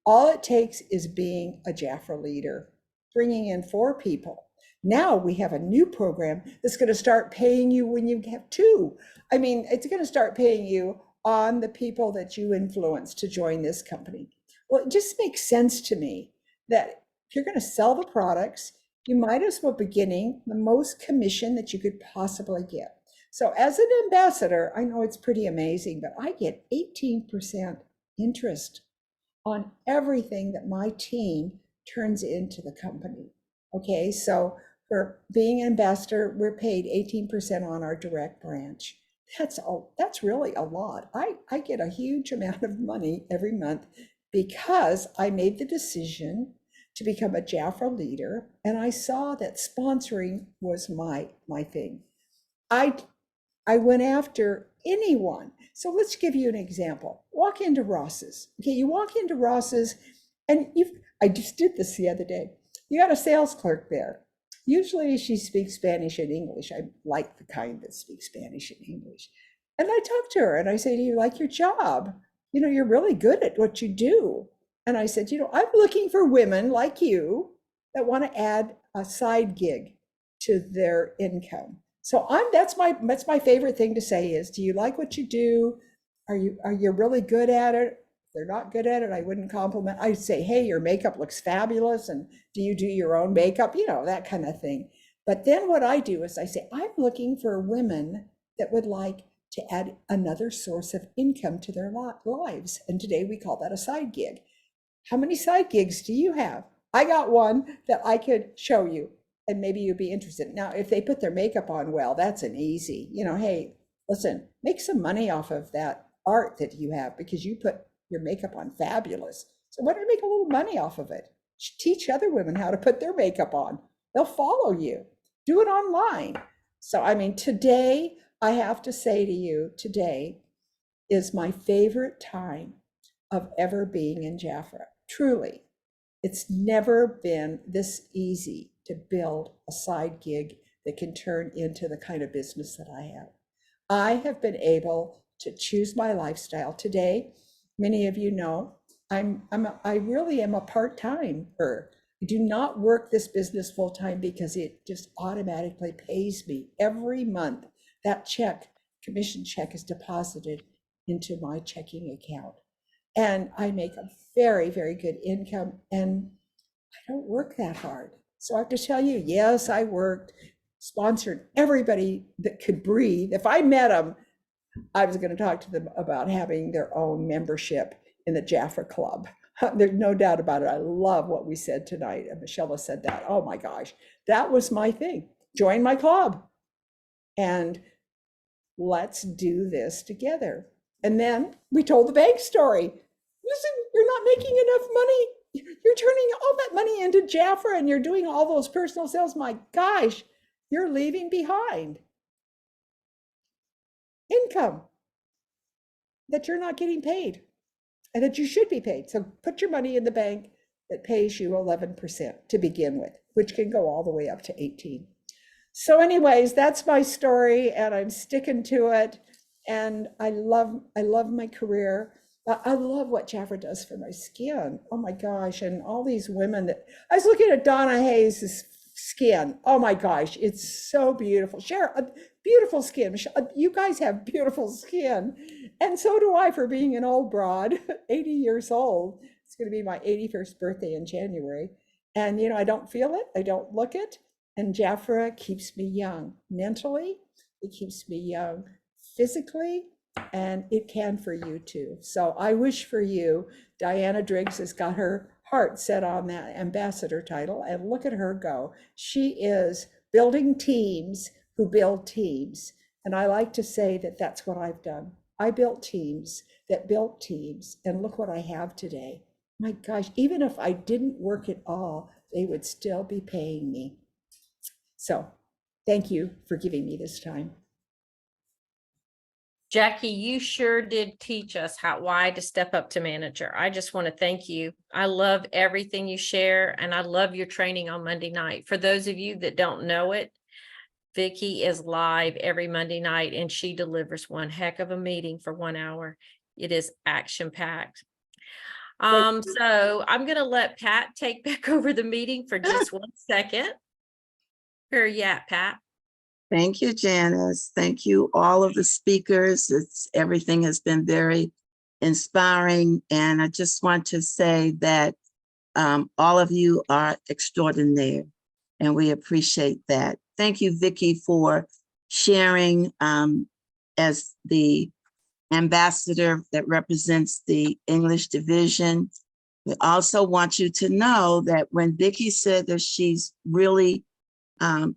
All it takes is being a Jafra leader, bringing in 4 people. Now we have a new program that's going to start paying you when you have 2. I mean, it's going to start paying you on the people that you influence to join this company. Well, it just makes sense to me that if you're going to sell the products, you might as well be getting the most commission that you could possibly get. So as an ambassador, I know it's pretty amazing, but I get 18% interest on everything that my team turns into the company. Okay, so for being an ambassador, we're paid 18% on our direct branch. That's really a lot. I get a huge amount of money every month because I made the decision to become a Jafra leader, and I saw that sponsoring was my thing. I went after anyone. So let's give you an example. Walk into Ross's. Okay, you walk into Ross's, and I just did this the other day. You got a sales clerk there. Usually she speaks Spanish and English. I like the kind that speaks Spanish and English. And I talked to her and I say, do you like your job? You know, you're really good at what you do. And I said, you know, I'm looking for women like you that want to add a side gig to their income. So that's my favorite thing to say is, do you like what you do? Are you really good at it? If they're not good at it, I wouldn't compliment. I'd say, hey, your makeup looks fabulous. And do you do your own makeup? You know, that kind of thing. But then what I do is I say, I'm looking for women that would like to add another source of income to their lives. And today we call that a side gig. How many side gigs do you have? I got one that I could show you, and maybe you'd be interested. Now, if they put their makeup on well, that's an easy, you know, hey, listen, make some money off of that art that you have because you put your makeup on fabulous. So why don't you make a little money off of it? Teach other women how to put their makeup on. They'll follow you. Do it online. So, I mean, today, I have to say to you, today is my favorite time of ever being in Jafra. Truly, it's never been this easy to build a side gig that can turn into the kind of business that I have. I have been able to choose my lifestyle. Today, many of you know, I really am a part-timer. I do not work this business full-time because it just automatically pays me every month. That commission check is deposited into my checking account. And I make a very, very good income, and I don't work that hard. So I have to tell you, yes, I worked, sponsored everybody that could breathe. If I met them, I was going to talk to them about having their own membership in the Jafra Club. There's no doubt about it. I love what we said tonight. And Michelle said that. Oh my gosh, that was my thing. Join my club and let's do this together. And then we told the bank story. Listen, you're not making enough money. You're turning all that money into Jafra and you're doing all those personal sales. My gosh, you're leaving behind income that you're not getting paid and that you should be paid. So put your money in the bank that pays you 11% to begin with, which can go all the way up to 18. So anyways, that's my story and I'm sticking to it. And I love my career. I love what Jafra does for my skin. Oh my gosh. And all these women that I was looking at Donna Hayes' skin. Oh my gosh. It's so beautiful. Share a beautiful skin. You guys have beautiful skin. And so do I for being an old broad, 80 years old. It's going to be my 81st birthday in January. And, I don't feel it, I don't look it. And Jafra keeps me young mentally, it keeps me young physically, and it can for you too. So I wish for you, Diana Driggs has got her heart set on that ambassador title, and look at her go. She is building teams who build teams. And I like to say that that's what I've done. I built teams that built teams, and look what I have today. My gosh, even if I didn't work at all, they would still be paying me. So thank you for giving me this time.
Jackie, you sure did teach us why to step up to manager. I just want to thank you. I love everything you share, and I love your training on Monday night. For those of you that don't know it, Vicki is live every Monday night, and she delivers one heck of a meeting for 1 hour. It is action-packed. So I'm going to let Pat take back over the meeting for just 1 second. Where are you at, Pat?
Thank you, Janice. Thank you, all of the speakers. Everything has been very inspiring. And I just want to say that all of you are extraordinary, and we appreciate that. Thank you, Vicki, for sharing as the ambassador that represents the English division. We also want you to know that when Vicki said that she's really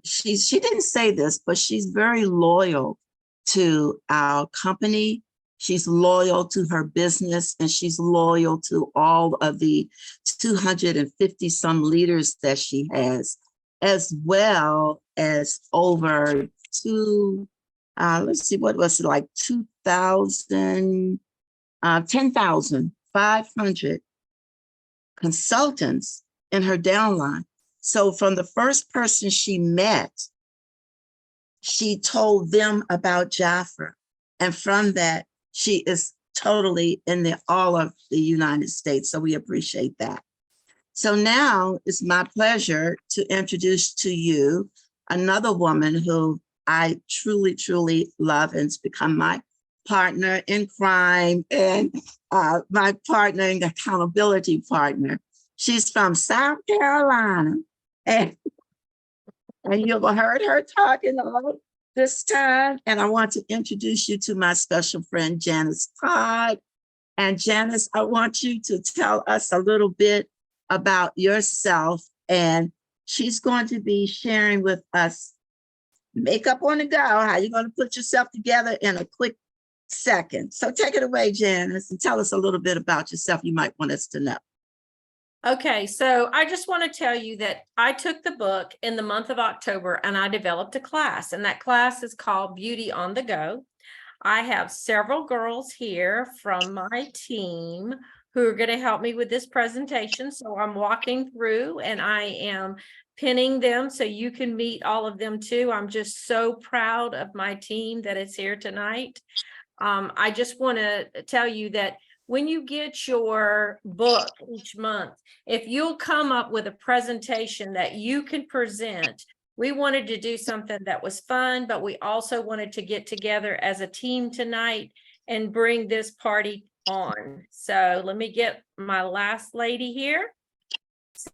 she didn't say this, but she's very loyal to our company. She's loyal to her business, and she's loyal to all of the 250 some leaders that she has, as well as over let's see, what was it, like 10,500 consultants in her downline. So from the first person she met, she told them about Jafra. And from that, she is totally in all of the United States. So we appreciate that. So now it's my pleasure to introduce to you another woman who I truly, truly love, and it's become my partner in crime and my partner and accountability partner. She's from South Carolina. And you've heard her talking all this time. And I want to introduce you to my special friend, Janice Todd. And Janice, I want you to tell us a little bit about yourself. And she's going to be sharing with us makeup on the go, how you're going to put yourself together in a quick second. So take it away, Janice, and tell us a little bit about yourself you might want us to know.
Okay, so I just want to tell you that I took the book in the month of October and I developed a class, and that class is called Beauty on the Go. I have several girls here from my team who are going to help me with this presentation. So I'm walking through and I am pinning them so you can meet all of them too. I'm just so proud of my team that is here tonight. I just want to tell you that when you get your book each month, if you'll come up with a presentation that you can present, we wanted to do something that was fun, but we also wanted to get together as a team tonight and bring this party on. So let me get my last lady here.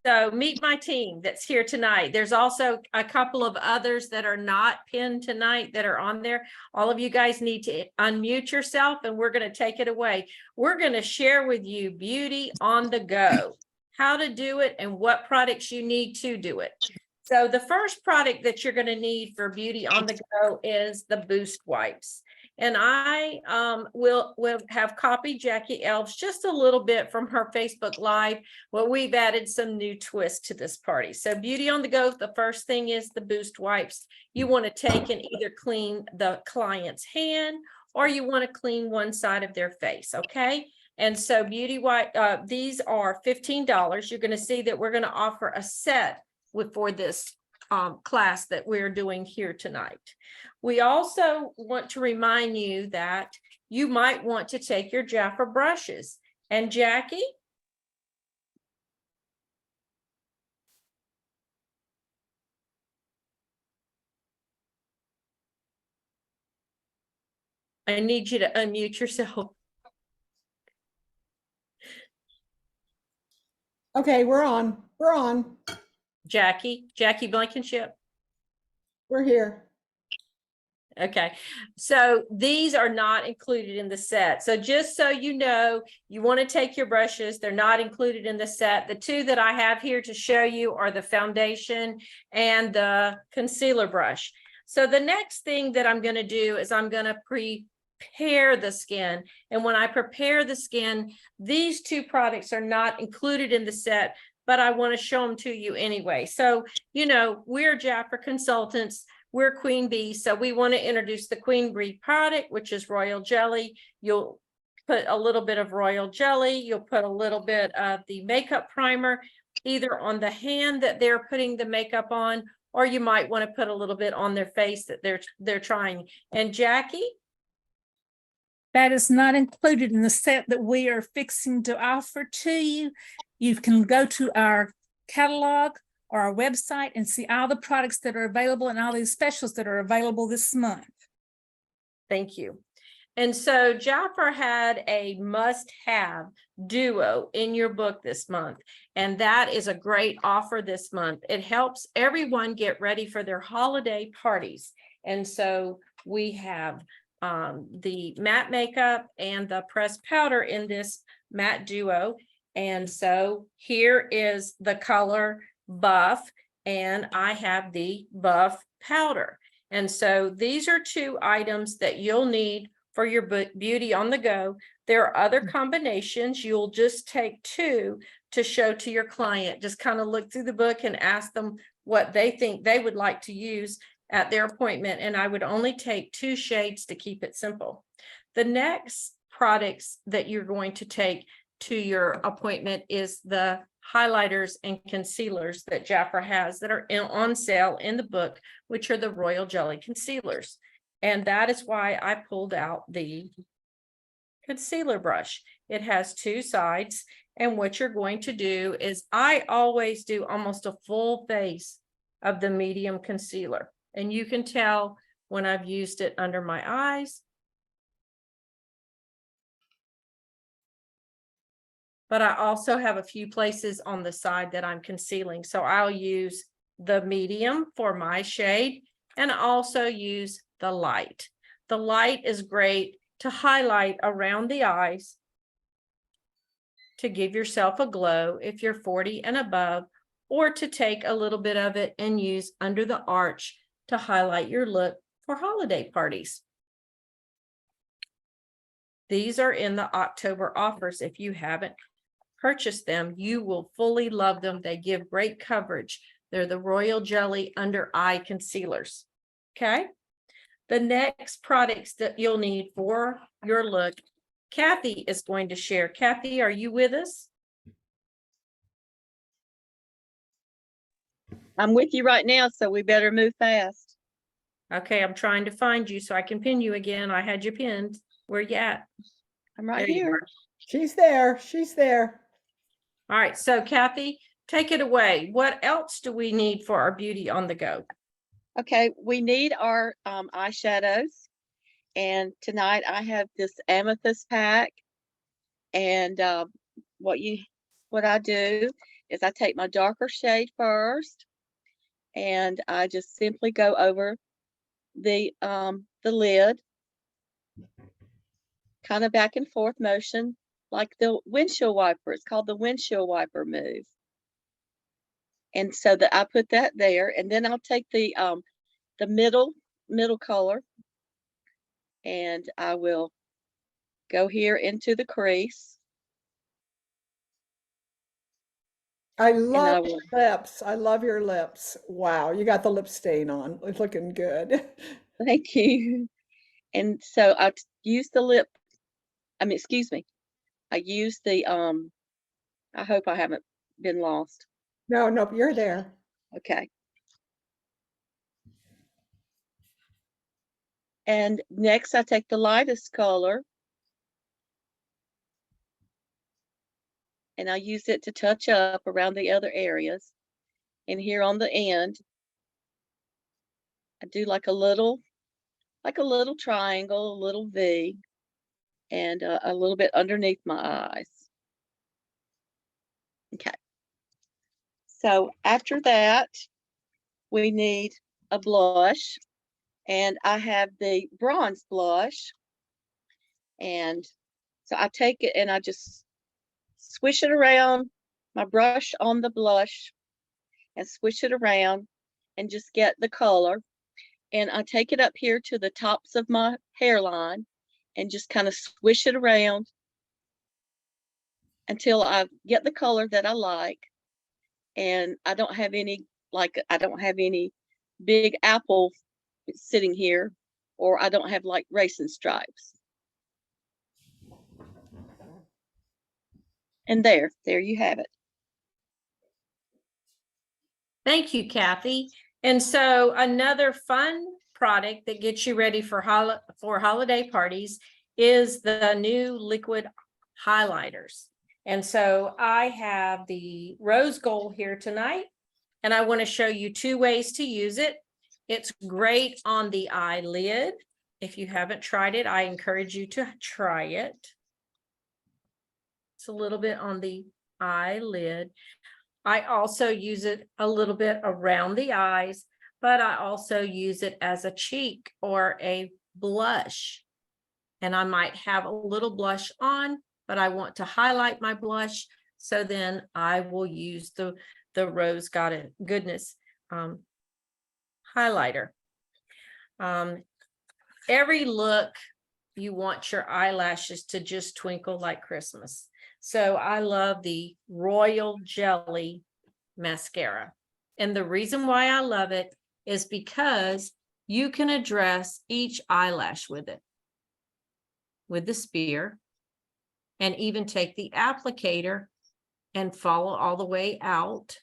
So meet my team that's here tonight. There's also a couple of others that are not pinned tonight that are on there. All of you guys need to unmute yourself and we're going to take it away. We're going to share with you Beauty on the Go, how to do it and what products you need to do it. So the first product that you're going to need for Beauty on the Go is the Boost Wipes. And I will have copied Jackie Elves just a little bit from her Facebook Live, but we've added some new twists to this party. So Beauty on the Go, the first thing is the Boost Wipes. You want to take and either clean the client's hand or you want to clean one side of their face, okay? And so Beauty Wipe, these are $15. You're going to see that we're going to offer a set for this class that we're doing here tonight. We also want to remind you that you might want to take your Jafra brushes. And Jackie? I need you to unmute yourself.
Okay, we're on. We're on.
Jackie Blankenship.
We're here.
Okay, so these are not included in the set. So just so you know, you want to take your brushes, they're not included in the set. The two that I have here to show you are the foundation and the concealer brush. So the next thing that I'm going to do is I'm going to prepare the skin. And when I prepare the skin, these two products are not included in the set, but I want to show them to you anyway. So, you know, we're Jafra consultants. We're Queen Bee, so we want to introduce the Queen Bee product, which is royal jelly. You'll put a little bit of royal jelly. You'll put a little bit of the makeup primer, either on the hand that they're putting the makeup on, or you might want to put a little bit on their face that they're trying. And Jackie?
That is not included in the set that we are fixing to offer to you. You can go to our catalog or our website and see all the products that are available and all these specials that are available this month.
Thank you. And so Jafra had a must-have duo in your book this month, and that is a great offer this month. It helps everyone get ready for their holiday parties. And so we have the matte makeup and the pressed powder in this matte duo. And so here is the color buff, and I have the buff powder. And so these are two items that you'll need for your beauty on the go. There are other combinations. You'll just take two to show to your client. Just kind of look through the book and ask them what they think they would like to use at their appointment. And I would only take two shades to keep it simple. The next products that you're going to take to your appointment is the highlighters and concealers that Jafra has that are on sale in the book, which are the Royal Jelly concealers. And that is why I pulled out the concealer brush. It has two sides. And what you're going to do is I always do almost a full face of the medium concealer. And you can tell when I've used it under my eyes. But I also have a few places on the side that I'm concealing. So I'll use the medium for my shade and also use the light. The light is great to highlight around the eyes to give yourself a glow if you're 40 and above, or to take a little bit of it and use under the arch to highlight your look for holiday parties. These are in the October offers. If you haven't purchase them, you will fully love them. They give great coverage. They're the Royal Jelly Under Eye Concealers. Okay. The next products that you'll need for your look, Kathy is going to share. Kathy, are you with us?
I'm with you right now, so we better move fast.
Okay, I'm trying to find you so I can pin you again. I had you pinned. Where you at?
I'm right
There you
here.
are.
She's there. She's there.
All right, so Kathy, take it away. What else do we need for our beauty on the go?
Okay, we need our eyeshadows. And tonight I have this amethyst pack. And what I do is I take my darker shade first, and I just simply go over the lid, kind of back and forth motion, like the windshield wiper. It's called the windshield wiper move. And so that I put that there, and then I'll take the middle color, and I will go here into the crease.
I
And
love
I will,
your lips. I love your lips. Wow, you got the lip stain on. It's looking good.
thank you. And so I use the lip, excuse me. I use the, I hope I haven't been lost.
No, nope, you're there.
Okay. And next I take the lightest color, and I use it to touch up around the other areas. And here on the end, I do like a little triangle, a little V, and a little bit underneath my eyes. Okay. So after that, we need a blush, and I have the bronze blush. And so I take it and I just swish it around my brush on the blush and swish it around and just get the color. And I take it up here to the tops of my hairline and just kind of swish it around until I get the color that I like. And I don't have any, I don't have any big apple sitting here, or I don't have like racing stripes. And there you have it.
Thank you, Kathy. And so another fun product that gets you ready for holiday parties is the new liquid highlighters. And so I have the rose gold here tonight, and I want to show you 2 ways to use it. It's great on the eyelid. If you haven't tried it, I encourage you to try it. It's a little bit on the eyelid. I also use it a little bit around the eyes, but I also use it as a cheek or a blush. And I might have a little blush on, but I want to highlight my blush. So then I will use the Rose Goodness highlighter. Every look, you want your eyelashes to just twinkle like Christmas. So I love the Royal Jelly mascara. And the reason why I love it is because you can address each eyelash with it, with the spear, and even take the applicator and follow all the way out,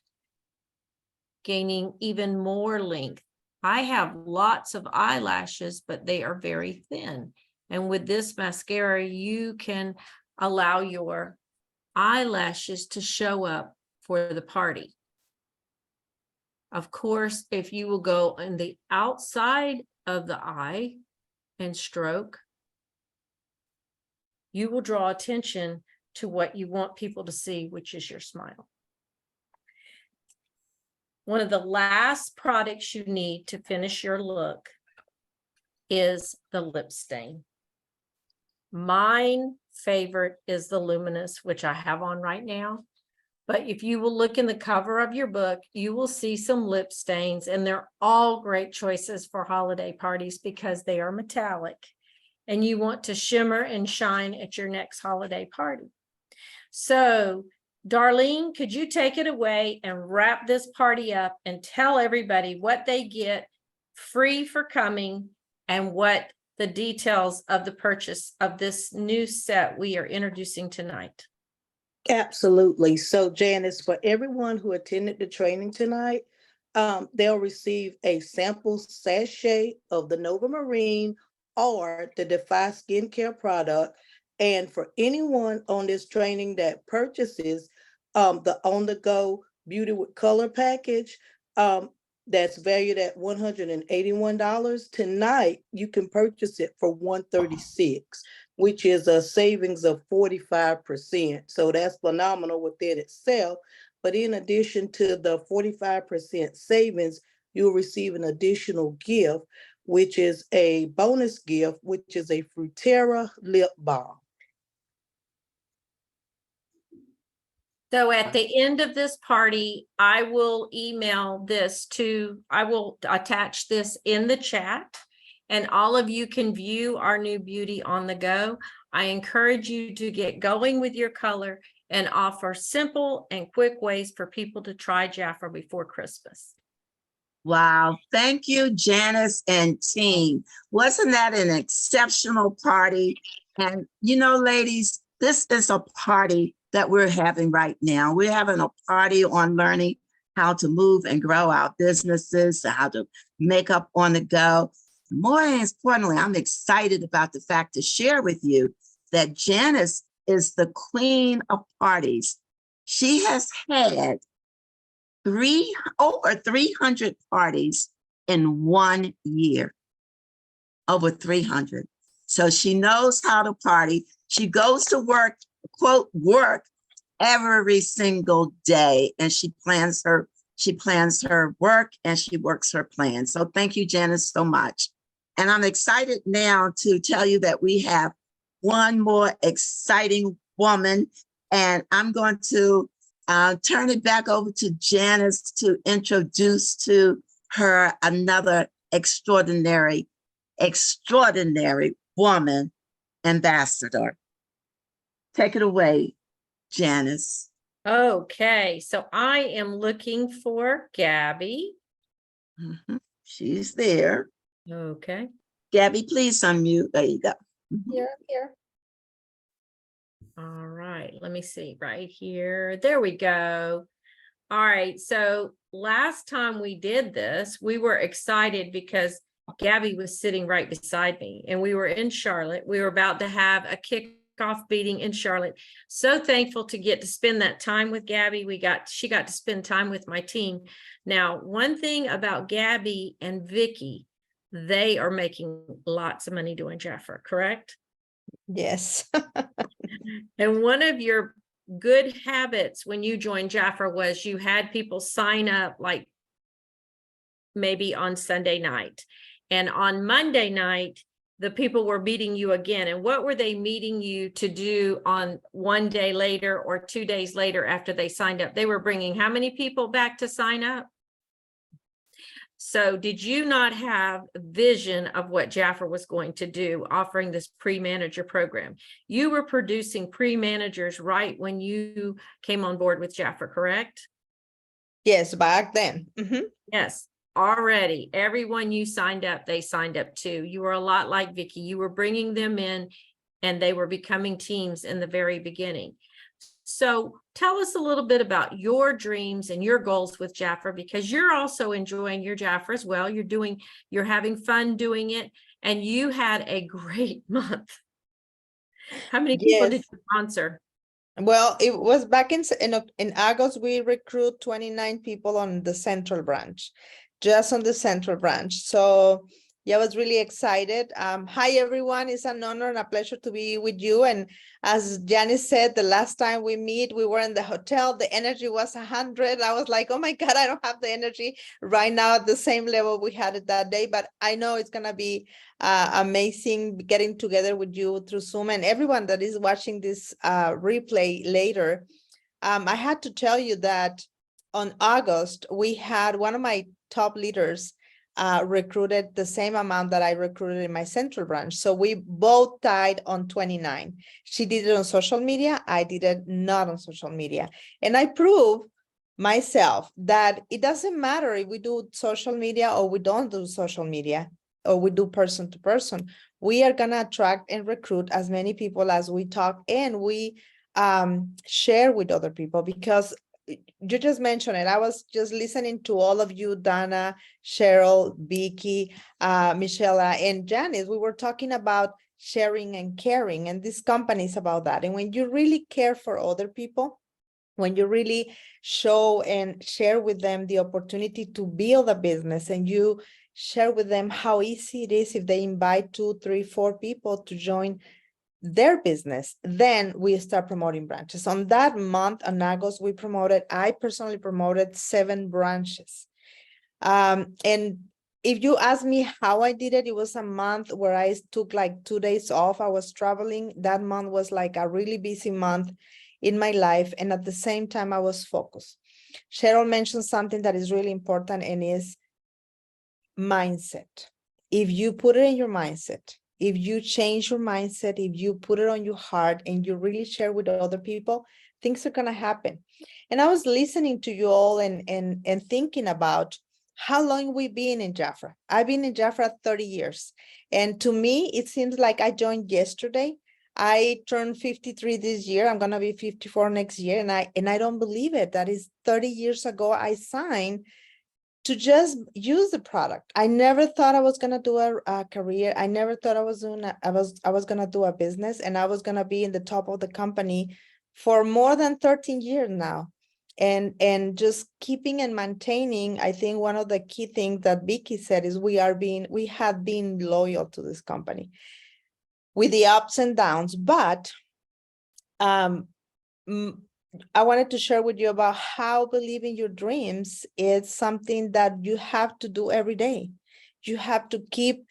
gaining even more length. I have lots of eyelashes, but they are very thin. And with this mascara, you can allow your eyelashes to show up for the party. Of course, if you will go on the outside of the eye and stroke, you will draw attention to what you want people to see, which is your smile. One of the last products you need to finish your look is the lip stain. Mine favorite is the Luminous, which I have on right now. But if you will look in the cover of your book, you will see some lip stains, and they're all great choices for holiday parties because they are metallic and you want to shimmer and shine at your next holiday party. So, Darlene, could you take it away and wrap this party up and tell everybody what they get free for coming and what the details of the purchase of this new set we are introducing tonight?
Absolutely. So Janice, for everyone who attended the training tonight, they'll receive a sample sachet of the Nova Marine or the Defy skincare product. And for anyone on this training that purchases the on-the-go Beauty with Color package, that's valued at $181. Tonight, you can purchase it for $136, which is a savings of 45%. So that's phenomenal within itself. But in addition to the 45% savings, you'll receive an additional gift, which is a bonus gift, which is a Fruterra lip balm.
So at the end of this party, I will attach this in the chat, and all of you can view our new beauty on the go. I encourage you to get going with your color and offer simple and quick ways for people to try Jafra before Christmas.
Wow. Thank you, Janice and team. Wasn't that an exceptional party? And you know, ladies, this is a party that we're having right now. We're having a party on learning how to move and grow our businesses, how to make up on the go. More importantly, I'm excited about the fact to share with you that Janice is the queen of parties. She has had over 300 parties in 1 year, over 300. So she knows how to party. She goes to work, quote, work every single day, and she plans her work and she works her plan. So thank you, Janice, so much. And I'm excited now to tell you that we have one more exciting woman, and I'm going to turn it back over to Janice to introduce to her another extraordinary woman ambassador. Take it away, Janice.
Okay, so I am looking for Gabby.
Mhm. She's there.
Okay.
Gabby, please unmute. There you go.
Here.
All right, let me see right here. There we go. All right, so last time we did this, we were excited because Gabby was sitting right beside me and we were in Charlotte. We were about to have a kickoff meeting in Charlotte. So thankful to get to spend that time with Gabby. She got to spend time with my team. Now, one thing about Gabby and Vicky, they are making lots of money doing Jafra, correct?
Yes.
And one of your good habits when you joined Jafra was you had people sign up like maybe on Sunday night. And on Monday night, the people were meeting you again. And what were they meeting you to do on one day later or 2 days later after they signed up? They were bringing how many people back to sign up? So did you not have a vision of what Jafra was going to do, offering this pre-manager program? You were producing pre-managers right when you came on board with Jafra, correct?
Yes, back then.
Yes, already. Everyone you signed up, they signed up too. You were a lot like Vicky. You were bringing them in and they were becoming teams in the very beginning. So tell us a little bit about your dreams and your goals with Jafra, because you're also enjoying your Jafra as well. You're having fun doing it, and you had a great month. How many people did
Yes.
you sponsor?
Well, it was back in August, we recruit 29 people on the central branch, just on the central branch. So yeah, I was really excited. Hi, everyone. It's an honor and a pleasure to be with you. And as Janice said, the last time we meet, we were in the hotel. The energy was 100. I was like, oh my God, I don't have the energy right now at the same level we had it that day. But I know it's going to be amazing getting together with you through Zoom, and everyone that is watching this replay later. I had to tell you that on August, we had one of my top leaders recruited the same amount that I recruited in my central branch. So we both tied on 29. She did it on social media. I did it not on social media. And I proved myself that it doesn't matter if we do social media or we don't do social media, or we do person to person. We are going to attract and recruit as many people as we talk and we share with other people, because you just mentioned it. I was just listening to all of you, Dana, Cheryl, Vicky, Michelle, and Janice. We were talking about sharing and caring, and this company is about that. And when you really care for other people, when you really show and share with them the opportunity to build a business, and you share with them how easy it is if they invite 2, 3, 4 people to join their business, then we start promoting branches. On that month, in August, I personally promoted 7 branches. And if you ask me how I did it, it was a month where I took like 2 days off. I was traveling. That month was like a really busy month in my life. And at the same time, I was focused. Cheryl mentioned something that is really important, and is mindset. If you put it in your mindset, if you change your mindset, if you put it on your heart and you really share with other people, things are going to happen. And I was listening to you all and thinking about how long we've been in Jafra. I've been in Jafra 30 years. And to me, it seems like I joined yesterday. I turned 53 this year. I'm going to be 54 next year. And I don't believe it. That is 30 years ago I signed to just use the product. I never thought I was gonna do a career. I never thought I was gonna do a business, and I was gonna be in the top of the company for more than 13 years now. And just keeping and maintaining, I think one of the key things that Vicky said is we have been loyal to this company with the ups and downs, but I wanted to share with you about how believing your dreams is something that you have to do every day. You have to keep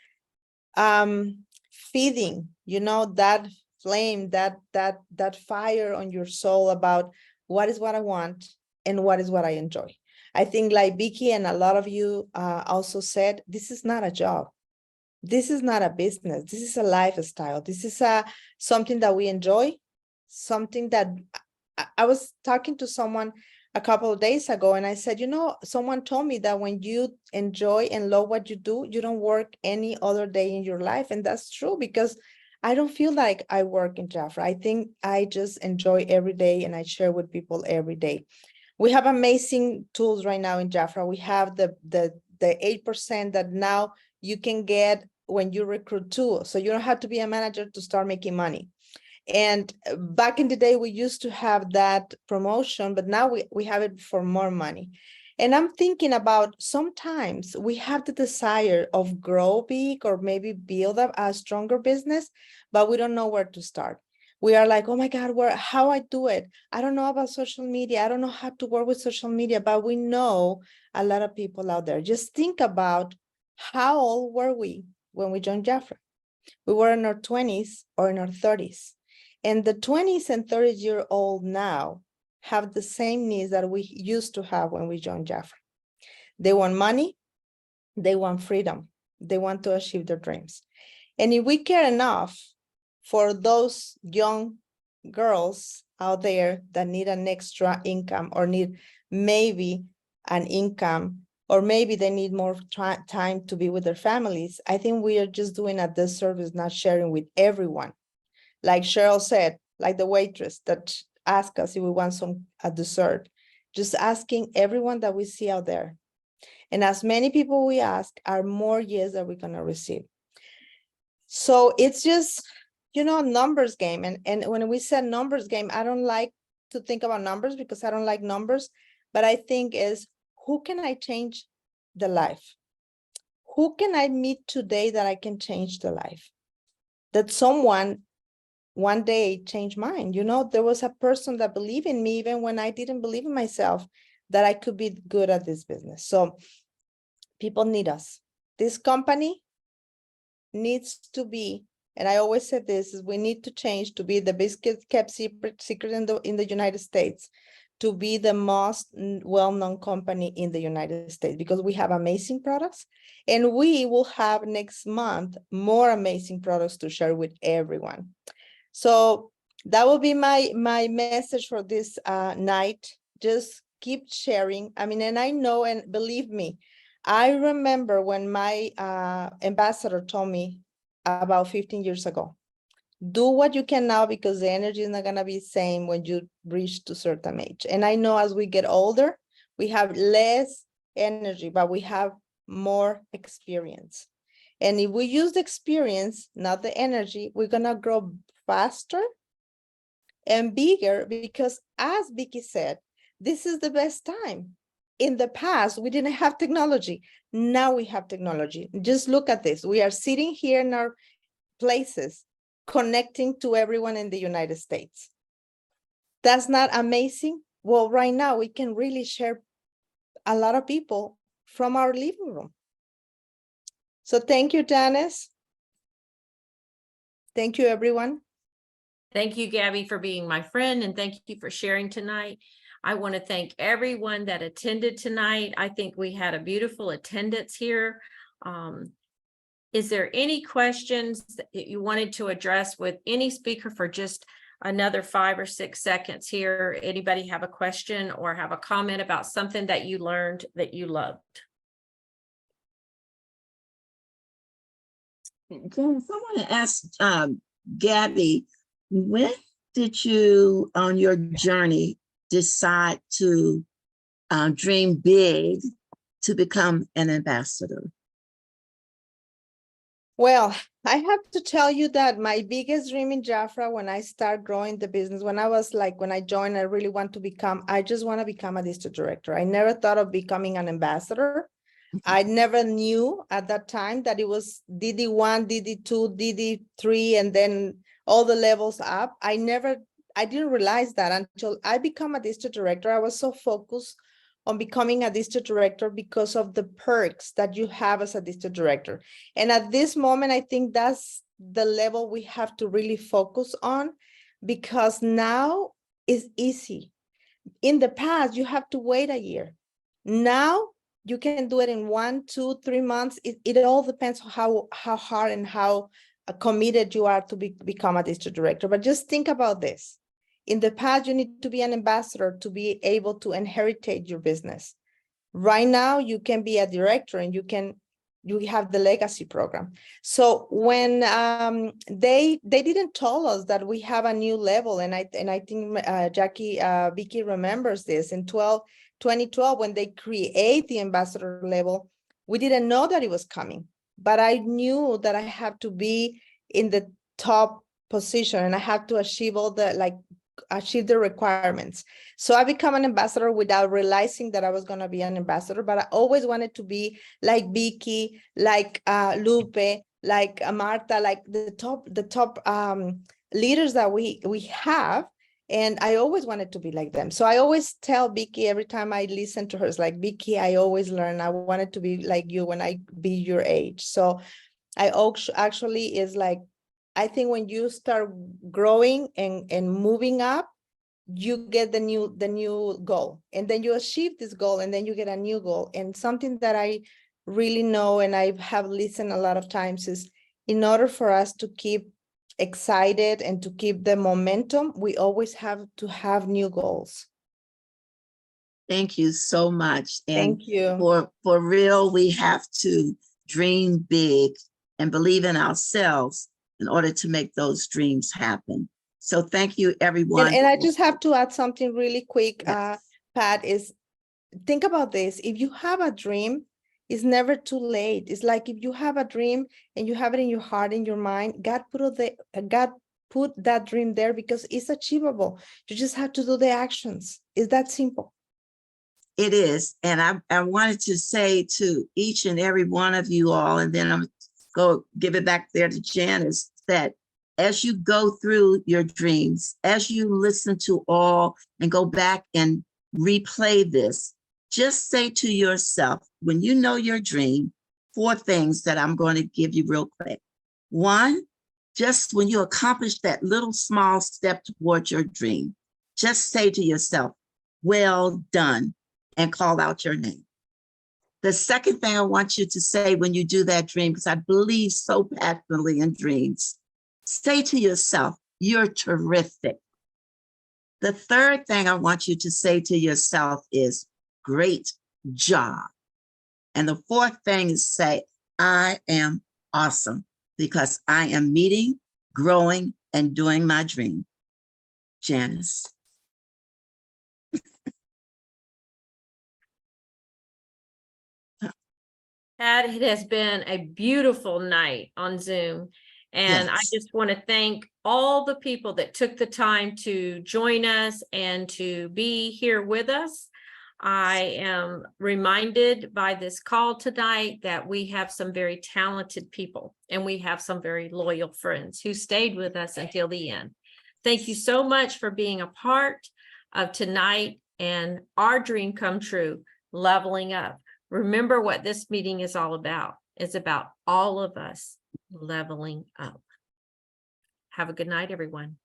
feeding, that flame, that fire on your soul about what is what I want and what is what I enjoy. I think like Vicky and a lot of you also said, this is not a job. This is not a business. This is a lifestyle. This is something that we enjoy, something that I was talking to someone a couple of days ago, and I said, someone told me that when you enjoy and love what you do, you don't work any other day in your life. And that's true, because I don't feel like I work in Jafra. I think I just enjoy every day and I share with people every day. We have amazing tools right now in Jafra. We have the 8% that now you can get when you recruit too. So you don't have to be a manager to start making money. And back in the day, we used to have that promotion, but now we have it for more money. And I'm thinking about, sometimes we have the desire of grow big or maybe build up a stronger business, but we don't know where to start. We are like, oh my God, how I do it? I don't know about social media. I don't know how to work with social media, but we know a lot of people out there. Just think about, how old were we when we joined Jafra? We were in our 20s or in our 30s. And the 20s and 30-year-old now have the same needs that we used to have when we joined Jafra. They want money, they want freedom, they want to achieve their dreams. And if we care enough for those young girls out there that need an extra income, or need maybe an income, or maybe they need more time to be with their families, I think we are just doing a disservice not sharing with everyone. Like Cheryl said, like the waitress that asked us if we want a dessert, just asking everyone that we see out there. And as many people we ask, are more yes that we're gonna receive. So it's just, numbers game. And when we said numbers game, I don't like to think about numbers because I don't like numbers, but I think is, who can I change the life? Who can I meet today that I can change the life? That someone one day changed mine. There was a person that believed in me even when I didn't believe in myself that I could be good at this business. So people need us. This company needs to be, and I always said this, is we need to change to be the best kept secret in the United States, to be the most well-known company in the United States, because we have amazing products, and we will have next month more amazing products to share with everyone. So that will be my message for this night. Just keep sharing. I mean, and I know, and believe me, I remember when my ambassador told me about 15 years ago, do what you can now, because the energy is not gonna be the same when you reach to certain age. And I know as we get older, we have less energy, but we have more experience. And if we use the experience, not the energy, we're gonna grow faster and bigger, because as Vicky said, this is the best time. In the past, we didn't have technology. Now we have technology. Just look at this. We are sitting here in our places, connecting to everyone in the United States. That's not amazing? Well, right now we can really share a lot of people from our living room. So thank you, Janice. Thank you, everyone.
Thank you, Gabby, for being my friend, and thank you for sharing tonight. I want to thank everyone that attended tonight. I think we had a beautiful attendance here. Is there any questions that you wanted to address with any speaker for just another 5 or 6 seconds here? Anybody have a question or have a comment about something that you learned that you loved?
Janice, I want to ask Gabby, when did you, on your journey, decide to dream big to become an ambassador?
Well, I have to tell you that my biggest dream in Jafra, when I start growing the business, when I joined, I really want to I just want to become a district director. I never thought of becoming an ambassador. I never knew at that time that it was DD1, DD2, DD3, and then all the levels up. I I didn't realize that until I become a district director. I was so focused on becoming a district director because of the perks that you have as a district director. And at this moment, I think that's the level we have to really focus on, because now is easy. In the past, you have to wait a year. Now you can do it in 1, 2, 3 months. It all depends on how hard and how committed you are to become a district director. But just think about this. In the past, you need to be an ambassador to be able to inherit your business. Right now, you can be a director and you have the legacy program. So when they didn't tell us that we have a new level, and I think Vicky remembers this in 2012 when they create the ambassador level, we didn't know that it was coming, but I knew that I have to be in the top position and I have to achieve achieve the requirements. So I become an ambassador without realizing that I was going to be an ambassador, but I always wanted to be like Vicky, like Lupe, like Marta, like the top leaders that we have. And I always wanted to be like them. So I always tell Vicky every time I listen to her, it's like, Vicky, I always learn. I wanted to be like you when I be your age. So I actually is like, I think when you start growing and moving up, you get the new goal, and then you achieve this goal, and then you get a new goal. And something that I really know, and I have listened a lot of times, is in order for us to keep excited and to keep the momentum, we always have to have new goals.
Thank you so much. And
Thank you.
for real, we have to dream big and believe in ourselves in order to make those dreams happen. So thank you, everyone.
And I just have to add something really quick,
Yes.
Pat, is think about this. If you have a dream, it's never too late. It's like if you have a dream and you have it in your heart, in your mind, God put that dream there because it's achievable. You just have to do the actions. It's that simple.
It is. And I wanted to say to each and every one of you all, and then I'm go give it back there to Janice, that as you go through your dreams, as you listen to all and go back and replay this, just say to yourself, when you know your dream, 4 things that I'm going to give you real quick. 1, just when you accomplish that little small step towards your dream, just say to yourself, well done, and call out your name. The second thing I want you to say when you do that dream, because I believe so passionately in dreams, say to yourself, you're terrific. The third thing I want you to say to yourself is, great job. And the fourth thing is say, I am awesome because I am meeting, growing, and doing my dream. Janice.
Pat, it has been a beautiful night on Zoom. And I
Yes.
just want to thank all the people that took the time to join us and to be here with us. I am reminded by this call tonight that we have some very talented people and we have some very loyal friends who stayed with us until the end. Thank you so much for being a part of tonight and our dream come true, leveling up. Remember what this meeting is all about. It's about all of us leveling up. Have a good night, everyone.